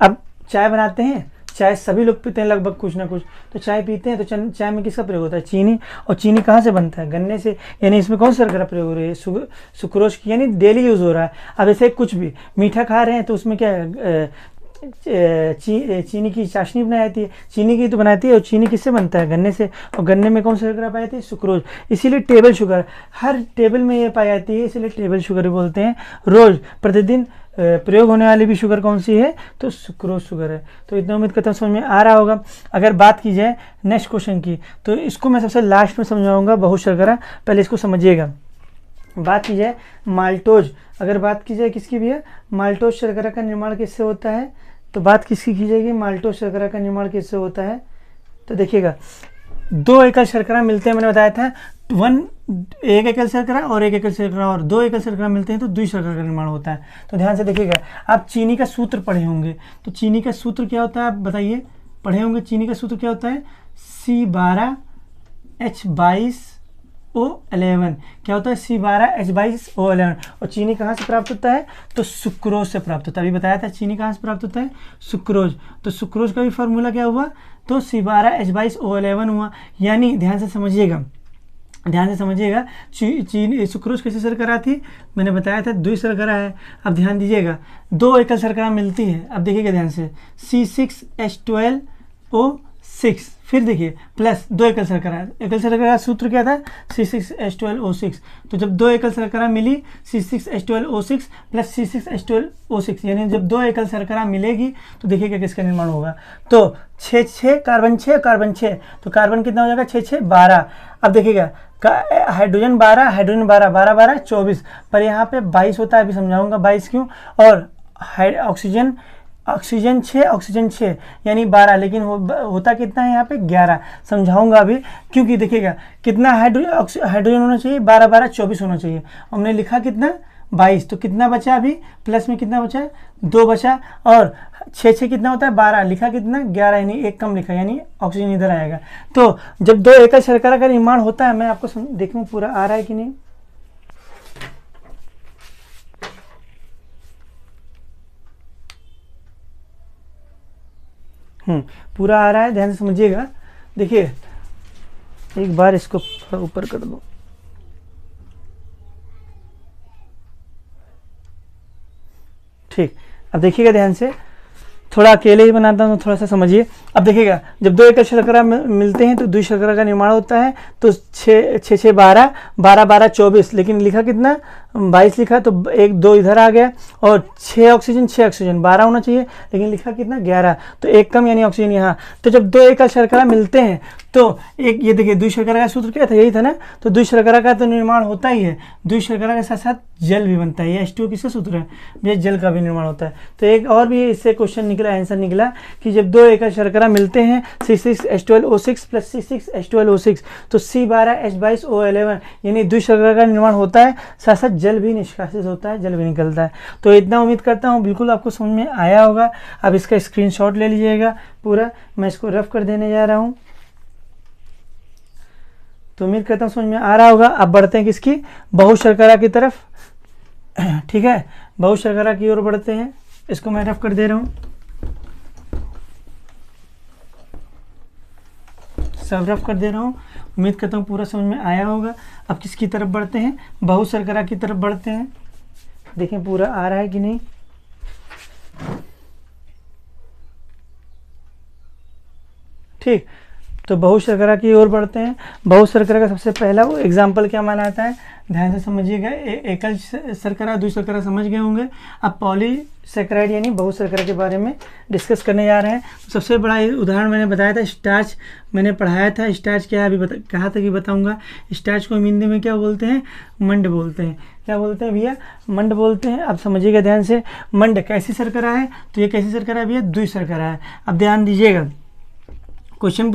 अब चाय बनाते हैं, चाय सभी लोग पीते हैं लगभग कुछ ना कुछ, तो चाय पीते हैं, तो चाय में किसका प्रयोग होता है? चीनी। और चीनी कहाँ से बनता है? गन्ने से। यानी इसमें कौन सा शर्करा प्रयोग हो रही है? सुक्रोज की, यानी डेली यूज़ हो रहा है। अब ऐसे कुछ भी मीठा खा रहे हैं तो उसमें क्या है? चीनी की चाशनी बनाई जाती है, चीनी की तो बनाती है। और चीनी किससे बनता है? गन्ने से। और गन्ने में कौन सा शर्करा पाई जाती है? सुक्रोज। इसीलिए टेबल शुगर, हर टेबल में ये पाई जाती है, इसलिए टेबल शुगर बोलते हैं। रोज प्रतिदिन प्रयोग होने वाली भी शुगर कौन सी है? तो सुक्रोज शुगर है। तो इतना उम्मीद करता हूँ समझ में आ रहा होगा। अगर बात की जाए नेक्स्ट क्वेश्चन की, तो इसको मैं सबसे लास्ट में समझाऊंगा, बहुत शर्करा, पहले इसको समझिएगा। बात की जाए माल्टोज, अगर बात की जाए किसकी भी है? माल्टोज शर्करा का निर्माण किससे होता है? तो बात किसकी की जाएगी? माल्टोज शर्करा का निर्माण किससे होता है? तो देखिएगा, 2 एकल शर्करा मिलते हैं, मैंने बताया था, एक एकल शर्करा और एक एकल शर्करा, और 2 एकल शर्करा मिलते हैं तो द्वि शर्करा का निर्माण होता है। तो ध्यान से देखिएगा, आप चीनी का सूत्र पढ़े होंगे, तो चीनी का सूत्र क्या होता है? आप बताइए, पढ़े होंगे चीनी का सूत्र क्या होता है? C12H22O11। क्या होता है? C12H22O11। और चीनी कहाँ से प्राप्त होता है? तो सुक्रोज से प्राप्त होता है। अभी बताया था चीनी कहाँ से प्राप्त होता है? सुक्रोज। तो सुक्रोज का भी फॉर्मूला क्या हुआ? तो C12H22O11 हुआ। यानी ध्यान से समझिएगा, चीनी सुक्रोज कैसी शर्करा थी? मैंने बताया था द्वि शर्करा है। अब ध्यान दीजिएगा, 2 एकल शर्करा मिलती है। अब देखिएगा ध्यान से, C6H12O6, फिर देखिए प्लस 2 एकल शर्करा। एकल शर्करा का सूत्र क्या था? C6H12O6। तो जब 2 एकल शर्करा मिली, C6H12O6 प्लस C6H12O6, यानी जब 2 एकल शर्करा मिलेगी तो देखिएगा किसका निर्माण होगा? तो 6 कार्बन 6 कार्बन 6, तो कार्बन कितना हो जाएगा? 6 6 12। अब देखिएगा, हाइड्रोजन 12 12 12 24, पर यहाँ पे 22 होता है, अभी समझाऊंगा 22 क्यों। और ऑक्सीजन 6 यानी 12, लेकिन होता कितना है यहाँ पे? 11। समझाऊंगा अभी, क्योंकि देखिएगा कितना हाइड्रोजन होना चाहिए? 12 12 24 होना चाहिए। हमने लिखा कितना? 22। तो कितना बचा? अभी प्लस में कितना बचा? 2 बचा। और 6 कितना होता है? 12। लिखा कितना? 11, यानी 1 कम लिखा, यानी ऑक्सीजन इधर आएगा। तो जब 2 एकल शर्करा का निर्माण होता है, मैं आपको देखूं पूरा आ रहा है कि नहीं। पूरा आ रहा है, ध्यान से समझिएगा। देखिए एक बार इसको ऊपर कर दो। ठीक, अब देखिएगा ध्यान से, थोड़ा अकेले ही बनाता हूँ तो थोड़ा सा समझिए। अब देखिएगा, जब 2 एकल शर्करा मिलते हैं तो द्वि शर्करा का निर्माण होता है। तो 6 6 12 12 12 24, लेकिन लिखा कितना? 22 लिखा, तो 1 2 इधर आ गया। और 6 ऑक्सीजन 12 होना चाहिए, लेकिन लिखा कितना? 11, तो 1 कम, यानी ऑक्सीजन यहाँ। तो जब 2 एकल शर्करा मिलते हैं तो एक ये देखिए, द्वि शर्करा का सूत्र क्या था? यही था ना। तो द्वि शर्करा का तो निर्माण होता ही है, द्वि शर्करा के साथ साथ जल भी बनता है। ये H2O किसका सूत्र है? ये जल का भी निर्माण होता है। तो एक और भी इससे क्वेश्चन निकला, आंसर निकला कि जब 2 एकल शर्करा मिलते हैं, C6H12O6 प्लस C6H12O6, तो C12H22O11, यानी द्वि शर्करा का निर्माण होता है, साथ साथ जल भी निष्कासित होता है, जल भी निकलता है। तो इतना उम्मीद करता हूँ बिल्कुल आपको समझ में आया होगा। अब इसका स्क्रीनशॉट ले लीजिएगा पूरा, मैं इसको रफ कर देने जा रहा हूँ। तो उम्मीद करता हूँ समझ में आ रहा होगा। अब बढ़ते हैं किसकी, बहुशर्करा की तरफ। ठीक है, बहुशर्करा की ओर बढ़ते हैं। इसको मैं रफ कर दे रहा हूँ, सब रफ कर दे रहा हूँ। उम्मीद करता हूँ पूरा समझ में आया होगा। अब किसकी तरफ बढ़ते हैं, बहुशर्करा की तरफ बढ़ते हैं। देखें पूरा आ रहा है कि नहीं। ठीक, तो बहुशर्करा की ओर बढ़ते हैं। बहुशर्करा का सबसे पहला वो एग्जाम्पल क्या माना जाता है, ध्यान से समझिएगा। एकल शर्करा, द्विशर्करा समझ गए होंगे। अब पॉलीसैकेराइड यानी बहुशर्करा के बारे में डिस्कस करने जा रहे हैं। तो सबसे बड़ा उदाहरण मैंने बताया था, स्टार्च मैंने पढ़ाया था। स्टार्च क्या है अभी कहा था कि बताऊंगा। स्टार्च को हम हिंदी में क्या बोलते हैं, मंड बोलते हैं। क्या बोलते हैं भैया, मंड बोलते हैं। अब समझिएगा ध्यान से, मंड कैसी शर्करा है, तो ये कैसी शर्करा है भैया, द्विशर्करा है। अब ध्यान दीजिएगा, क्वेश्चन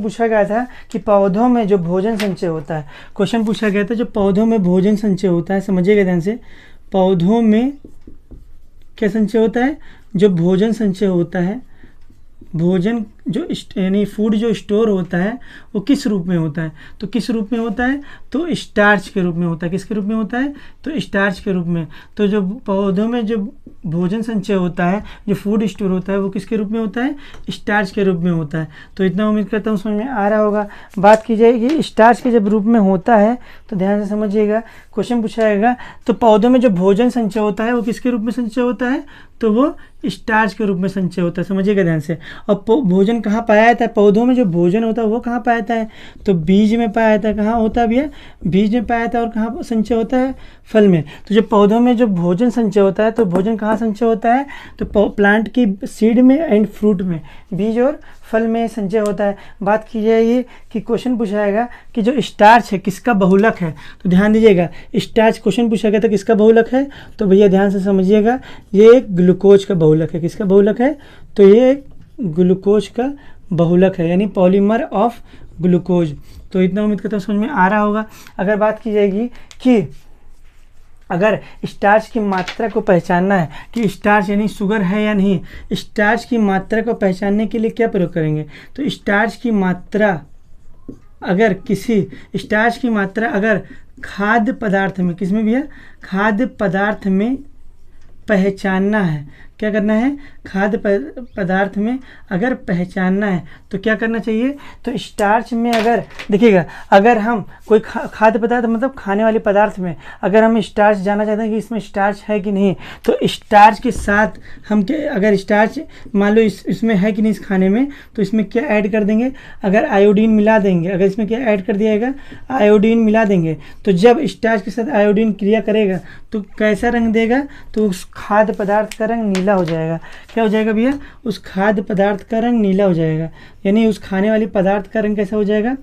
पूछा गया था कि पौधों में जो भोजन संचय होता है, क्वेश्चन पूछा गया था जो पौधों में भोजन संचय होता है, समझिएगा ध्यान से, पौधों में क्या संचय होता है, जो भोजन संचय होता है, भोजन जो यानी फूड जो स्टोर होता है वो किस रूप में होता है, तो किस रूप में होता है, तो स्टार्च के रूप में होता है। किसके रूप में होता है, तो स्टार्च के रूप में। तो जो पौधों में जो भोजन संचय होता है, जो फूड स्टोर होता है, वो किसके रूप में होता है, स्टार्च के रूप में होता है। तो इतना उम्मीद करता हूँ समझ में आ रहा होगा। बात की जाएगी स्टार्च के जब रूप में होता है, तो ध्यान से समझिएगा, क्वेश्चन पूछा जाएगा तो पौधों में जो भोजन संचय होता है वो किसके रूप में संचय होता है, तो वो स्टार्च के रूप में संचय होता है। समझिएगा ध्यान से। और भोजन कहाँ पाया जाता है, पौधों में जो भोजन होता है वो कहाँ पाया जाता है, तो बीज में पाया जाता है। कहाँ होता है भैया, बीज में पाया जाता है। और कहाँ संचय होता है, फल में। तो जो पौधों में जो भोजन संचय होता है, तो भोजन कहाँ संचय होता है, तो प्लांट की सीड में एंड फ्रूट में, बीज और फल में संचय होता है। बात की जाएगी कि क्वेश्चन पूछा जाएगा कि जो स्टार्च है किसका बहुलक है, तो ध्यान दीजिएगा, स्टार्च क्वेश्चन पूछा गया था किसका बहुलक है, तो भैया ध्यान से समझिएगा, ये एक ग्लूकोज का बहुलक है। किसका बहुलक है, तो ये ग्लूकोज का बहुलक है, यानी पॉलीमर ऑफ ग्लूकोज। तो इतना उम्मीद करता हूँ समझ में आ रहा होगा। अगर बात की जाएगी कि अगर स्टार्च की मात्रा को पहचानना है कि स्टार्च यानी शुगर है या नहीं, स्टार्च की मात्रा को पहचानने के लिए क्या प्रयोग करेंगे, तो स्टार्च की मात्रा अगर स्टार्च की मात्रा अगर खाद्य पदार्थ में, किसमें भी है, खाद्य पदार्थ में पहचानना है, क्या करना है, खाद्य पदार्थ में अगर पहचानना है तो क्या करना चाहिए, तो स्टार्च में अगर देखिएगा, अगर हम कोई खाद्य पदार्थ मतलब खाने वाले पदार्थ में अगर हम स्टार्च जानना चाहते हैं कि इसमें स्टार्च है कि नहीं, तो स्टार्च के साथ हम अगर स्टार्च मान लो इसमें है कि नहीं इस खाने में, तो इसमें क्या ऐड कर देंगे, अगर आयोडीन मिला देंगे। अगर इसमें क्या ऐड कर दिया जाएगा, आयोडीन मिला देंगे। तो जब स्टार्च के साथ आयोडीन क्रिया करेगा तो कैसा रंग देगा, तो उस खाद्य पदार्थ का रंग नीला हो जाएगा। क्या हो जाएगा भैया, उस खाद्य पदार्थ का रंग नीला हो जाएगा, यानी उस खाने वाली पदार्थ का रंग कैसा हो जाएगा,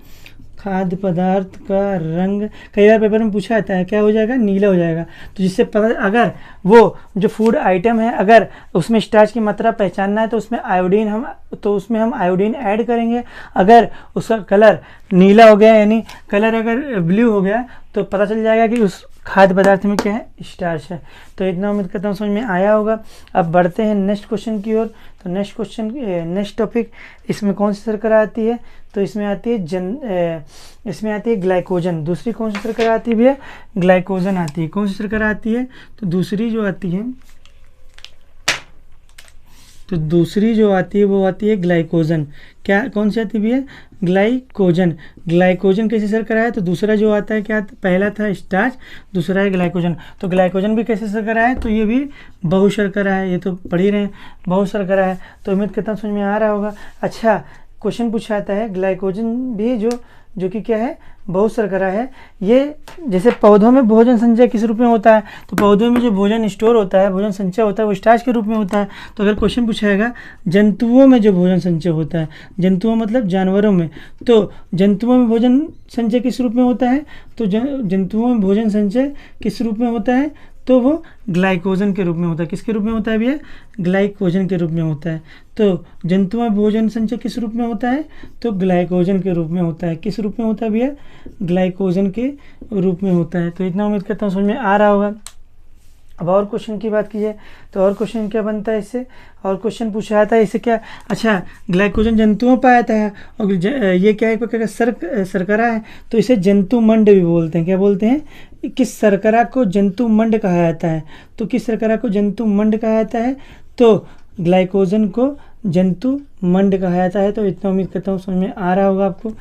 खाद्य पदार्थ का रंग कई बार पेपर में पूछा जाता है, क्या हो जाएगा, नीला हो जाएगा। तो जिससे पता अगर वो जो फूड आइटम है अगर उसमें स्टार्च की मात्रा पहचानना है तो उसमें हम आयोडीन ऐड करेंगे। अगर उसका कलर नीला हो गया यानी कलर अगर ब्लू हो गया तो पता चल जाएगा कि उस खाद्य पदार्थ में क्या है, स्टार्च है। तो इतना उम्मीद करता हूँ समझ में आया होगा। अब बढ़ते हैं नेक्स्ट क्वेश्चन की ओर। तो नेक्स्ट टॉपिक, इसमें कौन सी शर्करा आती है, तो इसमें आती है ग्लाइकोजन। दूसरी कौन सी शर्करा आती है भैया, ग्लाइकोजन आती है। कौन सी शर्करा आती है, तो दूसरी जो आती है वो आती है ग्लाइकोजन। क्या कौन सी आती है भैया, ग्लाइकोजन। ग्लाइकोजन कैसी शर्करा है, तो दूसरा जो आता है क्या, पहला था स्टार्च, दूसरा है ग्लाइकोजन। तो ग्लाइकोजन भी कैसी शर्करा है, तो ये भी बहुशर्करा है। ये तो पढ़ ही रहे हैं, बहुशर्करा है। तो उम्मीद करता हूँ समझ में आ रहा होगा। अच्छा, क्वेश्चन पूछा जाता है ग्लाइकोजन भी जो कि क्या है, बहुशर्करा है। ये जैसे पौधों में भोजन संचय किस रूप में होता है, तो पौधों में जो भोजन स्टोर होता है, भोजन संचय होता है, वो स्टार्च के रूप में होता है। तो अगर क्वेश्चन पूछाएगा जंतुओं में जो भोजन संचय होता है, जंतुओं मतलब जानवरों में, तो जंतुओं में भोजन संचय किस रूप में होता है, तो जंतुओं में भोजन संचय किस रूप में होता है, तो वो ग्लाइकोजन के रूप में होता है। किसके रूप में होता है भैया, ग्लाइकोजन के रूप में होता है। तो जंतुओं में भोजन संचय किस रूप में होता है, तो ग्लाइकोजन के रूप में होता है। किस रूप में होता है भैया, ग्लाइकोजन के रूप में होता है। तो इतना उम्मीद करता हूँ समझ में आ रहा होगा। अब और क्वेश्चन की बात की जाए तो और क्वेश्चन क्या बनता है इससे, और क्वेश्चन पूछा जाता है इससे क्या, अच्छा ग्लाइकोजन जंतुओं पाया जाता है और ये क्या एक प्रकार का शर्करा है, तो इसे जंतुमंड भी बोलते हैं। क्या बोलते हैं? किस शर्करा को जंतुमंड कहा जाता है? तो किस शर्करा को जंतुमंड कहा जाता है? तो ग्लाइकोजन को जंतुमंड कहा जाता है। तो इतना उम्मीद करता हूँ समझ में आ रहा होगा आपको।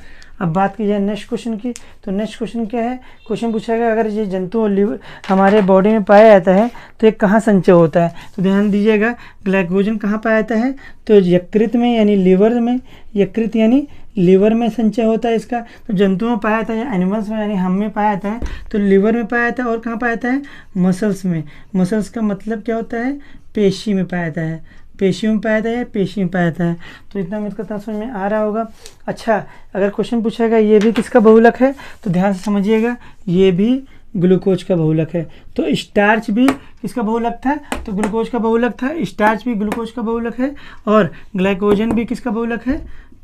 अब बात की जाए नेक्स्ट क्वेश्चन की, तो नेक्स्ट क्वेश्चन क्या है? क्वेश्चन पूछा गया अगर ये जंतु लिवर हमारे बॉडी में पाया जाता है तो ये कहाँ संचय होता है? तो ध्यान दीजिएगा, ग्लाइकोजन कहाँ पाया जाता है? तो यकृत में यानी लीवर में, यकृत यानी लीवर में संचय होता है इसका। तो जंतुओं में पाया जाता है, एनिमल्स में यानी हम में पाया जाता है तो लीवर में पाया जाता है। और कहाँ पाया जाता है? मसल्स में। मसल्स का मतलब क्या होता है? पेशी में पाया जाता है, पेशियों में पाया जाता है, पेशी में पाया जाता है। तो इतना उम्मीद करता हूँ समझ में आ रहा होगा। अच्छा अगर क्वेश्चन पूछेगा ये भी किसका बहुलक है, तो ध्यान से समझिएगा, ये भी ग्लूकोज का बहुलक है। तो स्टार्च भी किसका बहुलक था? तो ग्लूकोज का बहुलक था। स्टार्च भी ग्लूकोज का बहुलक है और ग्लाइकोजन भी किसका बहुलक है?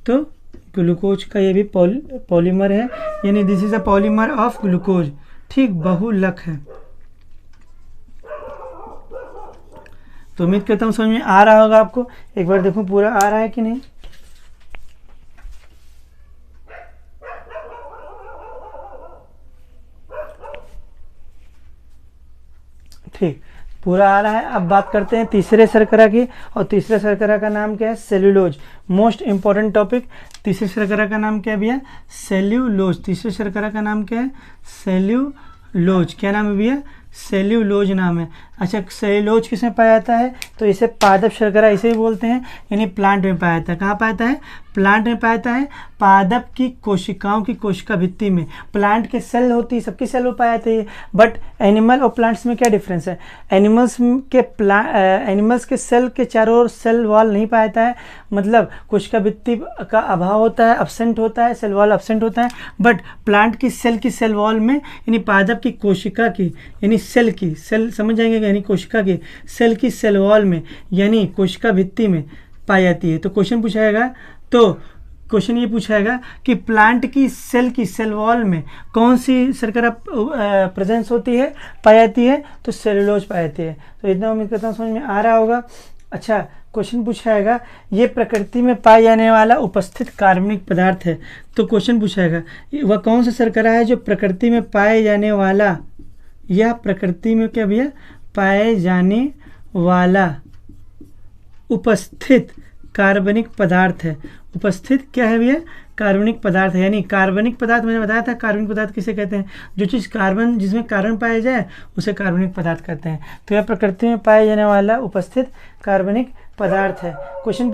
तो ग्लूकोज का ये भी पॉलीमर है, यानी this is a polymer of glucose. ठीक, बहुलक है। तो उम्मीद करता हूँ समझ में आ रहा होगा आपको। एक बार देखूं पूरा आ रहा है कि नहीं। ठीक, पूरा आ रहा है। अब बात करते हैं तीसरे शर्करा की, और तीसरे शर्करा का नाम क्या है? सेल्यूलोज। Most important topic. तीसरे शर्करा का नाम क्या है भैया? सेल्यूलोज। तीसरे शर्करा का नाम क्या है? सेल्यूलोज। क्या नाम है भैया? सेल्यूलोज नाम है। अच्छा सेल्यूलोज किसमें पाया जाता है? तो इसे पादप शर्करा इसे भी बोलते हैं, यानी प्लांट में पाया जाता है। कहाँ पाया जाता है? प्लांट में पाया जाता है, पादप की कोशिकाओं की कोशिका भित्ति में। प्लांट के सेल होती है, सबकी सेल में पाया जाती है, बट एनिमल और प्लांट्स में क्या डिफरेंस है? एनिमल्स के सेल के चारों ओर सेल वॉल नहीं पाया जाता है, मतलब कोशिका भित्ति का अभाव होता है, एब्सेंट होता है, सेल वॉल एब्सेंट होता है। बट प्लांट की सेल वॉल में, यानी पादप की कोशिका की, यानी सेल की, सेल समझ जाएंगे, यानी कोशिका की सेल की सेल वॉल में, यानी कोशिका भित्ति में पाई जाती है। तो क्वेश्चन पूछाएगा, तो क्वेश्चन ये पूछाएगा कि प्लांट की सेल वॉल में कौन सी शर्करा प्रेजेंस होती है, पाई जाती है? तो सेल्यूलोज पाई जाती है। तो इतना उम्मीद करता हूँ समझ में आ रहा होगा। अच्छा क्वेश्चन पूछाएगा ये प्रकृति में पाए जाने वाला उपस्थित कार्बनिक पदार्थ है। तो क्वेश्चन पूछाएगा वह कौन सा शर्करा है जो प्रकृति में पाए जाने वाला, या प्रकृति में क्या भैया? पाए जाने वाला उपस्थित कार्बनिक पदार्थ है। उपस्थित क्या है भैया? कार्बनिक पदार्थ है। यानी कार्बनिक पदार्थ मैंने बताया था, कार्बनिक पदार्थ किसे कहते हैं? जो चीज़ कार्बन, जिसमें कार्बन पाया जाए उसे कार्बनिक पदार्थ कहते हैं। तो यह प्रकृति में पाए जाने वाला उपस्थित कार्बनिक पदार्थ है। क्वेश्चन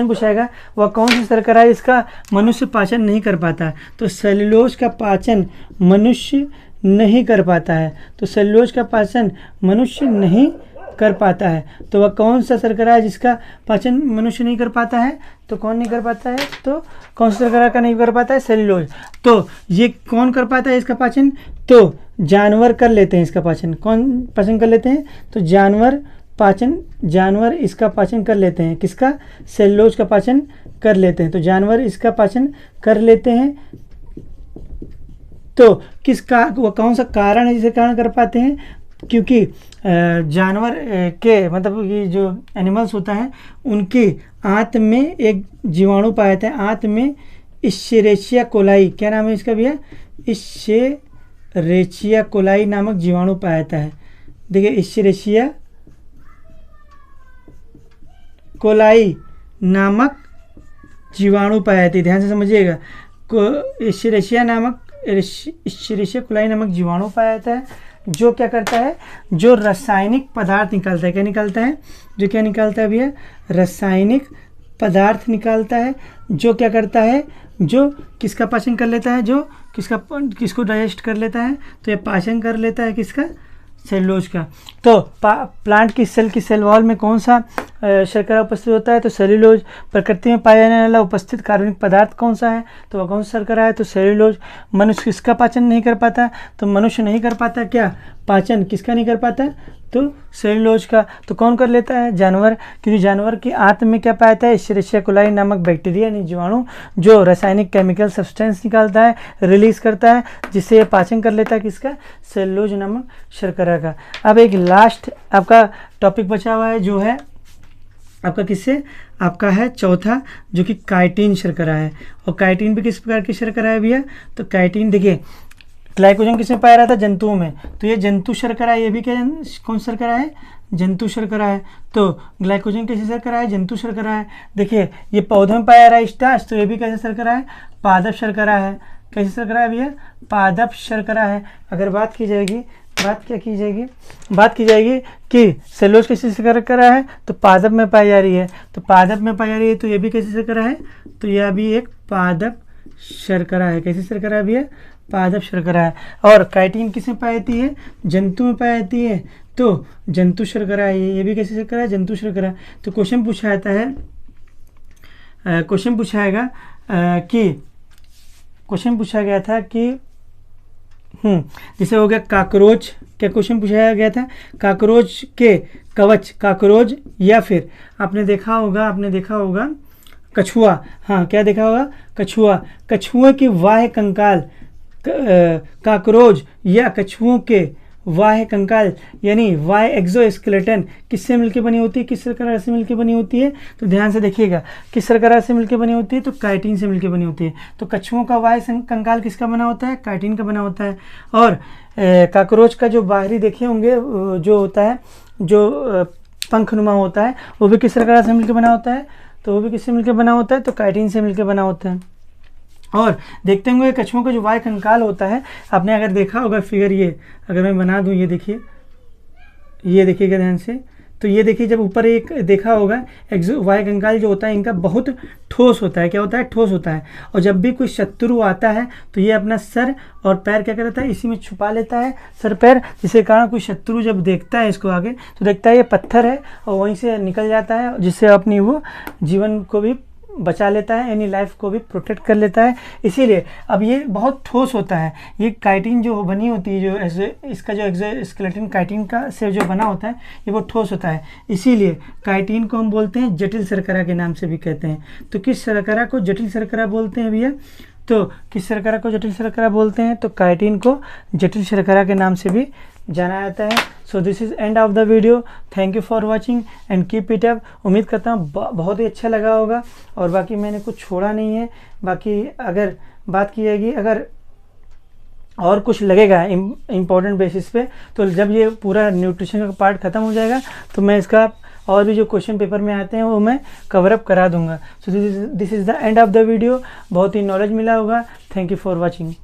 पूछाएगा वह कौन सी शर्करा है इसका मनुष्य पाचन नहीं कर पाता? तो सेल्यूलोज का पाचन मनुष्य नहीं कर पाता है। तो सेल्यूलोज का पाचन मनुष्य नहीं कर पाता है। तो वह कौन सा शर्करा है जिसका पाचन मनुष्य नहीं कर पाता है? तो कौन नहीं कर पाता है? तो कौन सा शर्करा का नहीं कर पाता है? सेल्यूलोज। तो ये कौन कर पाता है इसका पाचन? तो जानवर कर लेते हैं इसका पाचन। कौन पाचन कर लेते हैं? तो जानवर इसका पाचन कर लेते हैं। किसका? सेल्यूलोज का पाचन कर लेते हैं। तो जानवर इसका पाचन कर लेते हैं। तो किसका, वह कौन सा कारण है जिसे कारण कर पाते हैं? क्योंकि जानवर के मतलब ये जो एनिमल्स होता है उनके आंत में एक जीवाणु पाया जाता है। आंत में इश्चेरेचिया कोलाई, क्या नाम है इसका भैया? इश्चेरेचिया कोलाई नामक जीवाणु पाया जाता है। देखिए इश्चेरेचिया कोलाई नामक जीवाणु पाया जाती है, ध्यान से समझिएगा। इश्चेरेचिया कोलाई नामक जीवाणु पाया जाता है, जो क्या करता है? जो रासायनिक पदार्थ निकालता है। क्या निकालता है? जो क्या निकालता है भैया? रासायनिक पदार्थ निकालता है। जो क्या करता है? जो किसका पाचन कर लेता है? जो किसको डाइजेस्ट कर लेता है? तो ये पाचन कर लेता है किसका? सेल्यूलोज का। तो प्लांट की सेल वॉल में कौन सा शर्करा उपस्थित होता है? तो सेल्यूलोज। प्रकृति में पाया जाने वाला उपस्थित कार्बनिक पदार्थ कौन सा है? तो वह कौन सा शर्करा है? तो सेल्यूलोज। मनुष्य किसका पाचन नहीं कर पाता? तो मनुष्य नहीं कर पाता क्या पाचन? किसका नहीं कर पाता? तो सेल्यूलोज का। तो कौन कर लेता है? जानवर। क्योंकि जानवर की आंत में क्या पाता है? एस्चेरिचिया कोलाई नामक बैक्टीरिया यानी जीवाणु जो रासायनिक केमिकल सब्सटेंस निकालता है, रिलीज करता है, जिससे पाचन कर लेता है किसका? सेल्यूलोज नामक शर्करा का। अब एक लास्ट आपका टॉपिक बचा हुआ है जो है आपका किससे? आपका है चौथा, जो कि काइटिन शर्करा है। और काइटिन भी किस प्रकार की शर्करा है भैया? तो काइटिन देखिए, ग्लाइकोजन किसमें पाया रहा था? जंतुओं में। तो ये जंतु शर्करा है, ये भी क्या कौन शर्करा है? जंतु शर्करा है। तो ग्लाइकोजन कैसी शर्करा है? जंतु शर्करा है। देखिए ये पौधों में पाया रहा है स्टार्च, तो ये भी कैसे शर्करा है? पादप शर्करा है। कैसी शर्करा है भैया? पादप शर्करा है। अगर बात की जाएगी, बात क्या की जाएगी? बात की जाएगी कि सेल्यूलोज कैसी शर्करा है? तो पादप में पाई जा रही है। तो पादप में पाई जा रही है, तो ये भी कैसी शर्करा है? तो यह भी एक पादप शर्करा है। कैसी शर्करा भी है? पादप शर्करा है। और काइटिन किस में पाई जाती है? जंतु में पाई जाती है, तो जंतु शर्करा है। ये भी कैसी शर्करा है? जंतु शर्करा। तो क्वेश्चन पूछा जाता है, क्वेश्चन पूछाएगा कि क्वेश्चन पूछा गया था कि जैसे हो गया काकरोच। क्या क्वेश्चन पूछाया गया था? काकरोच के कवच, काकरोच, या फिर आपने देखा होगा कछुआ। हाँ, क्या देखा होगा? कछुआ। कछुए की वाह्य कंकाल, काकरोच या कछुओं के वाह्य कंकाल यानी वाह्य एक्सोस्केलेटन किससे मिलकर बनी होती है? किस शर्करा से मिलकर बनी होती है? तो ध्यान से देखिएगा, किस शर्करा से मिलकर बनी होती है? तो काइटिन से मिलकर बनी होती है। तो कछुओं का वाह्य कंकाल किसका बना होता है? काइटिन का बना होता है। और काकरोच का जो बाहरी देखे होंगे जो होता है, जो पंखनुमा होता है, वो भी किस शर्करा से मिलकर बना होता है? तो वो भी किससे मिलकर बना होता है? तो काइटिन से मिलकर बना होता है। और देखते होंगे कछुओं का जो वाह्य कंकाल होता है, आपने अगर देखा होगा फिगर, ये अगर मैं बना दूं, ये देखिए, ये देखिएगा ध्यान से। तो ये देखिए, जब ऊपर एक देखा होगा वाह्य कंकाल जो होता है इनका बहुत ठोस होता है। क्या होता है? ठोस होता है। और जब भी कोई शत्रु आता है तो ये अपना सर और पैर क्या करता है? इसी में छुपा लेता है, सर पैर, जिसके कारण कोई शत्रु जब देखता है इसको आगे तो देखता है ये पत्थर है और वहीं से निकल जाता है, जिससे अपनी वो जीवन को भी बचा लेता है, यानी लाइफ को भी प्रोटेक्ट कर लेता है। इसीलिए अब ये बहुत ठोस होता है। ये काइटिन जो बनी होती है, जो इसका जो एक्सोस्केलेटन काइटिन का से जो बना होता है, ये बहुत ठोस होता है। इसीलिए काइटिन को हम बोलते हैं जटिल शर्करा के नाम से भी कहते हैं। तो किस शर्करा को जटिल शर्करा बोलते हैं भैया? तो किस शर्करा को जटिल शर्करा बोलते हैं? तो काइटिन को जटिल शर्करा के नाम से भी जाना जाता है। So this is end of the video. Thank you for watching and keep it up. उम्मीद करता हूँ बहुत ही अच्छा लगा होगा, और बाकी मैंने कुछ छोड़ा नहीं है। बाकी अगर बात की जाएगी, अगर और कुछ लगेगा इम्पोर्टेंट बेसिस पे, तो जब ये पूरा न्यूट्रिशन का पार्ट ख़त्म हो जाएगा तो मैं इसका और भी जो क्वेश्चन पेपर में आते हैं वो मैं कवर अप करा दूंगा। So this is the end of the video. बहुत ही नॉलेज मिला होगा। Thank you for watching.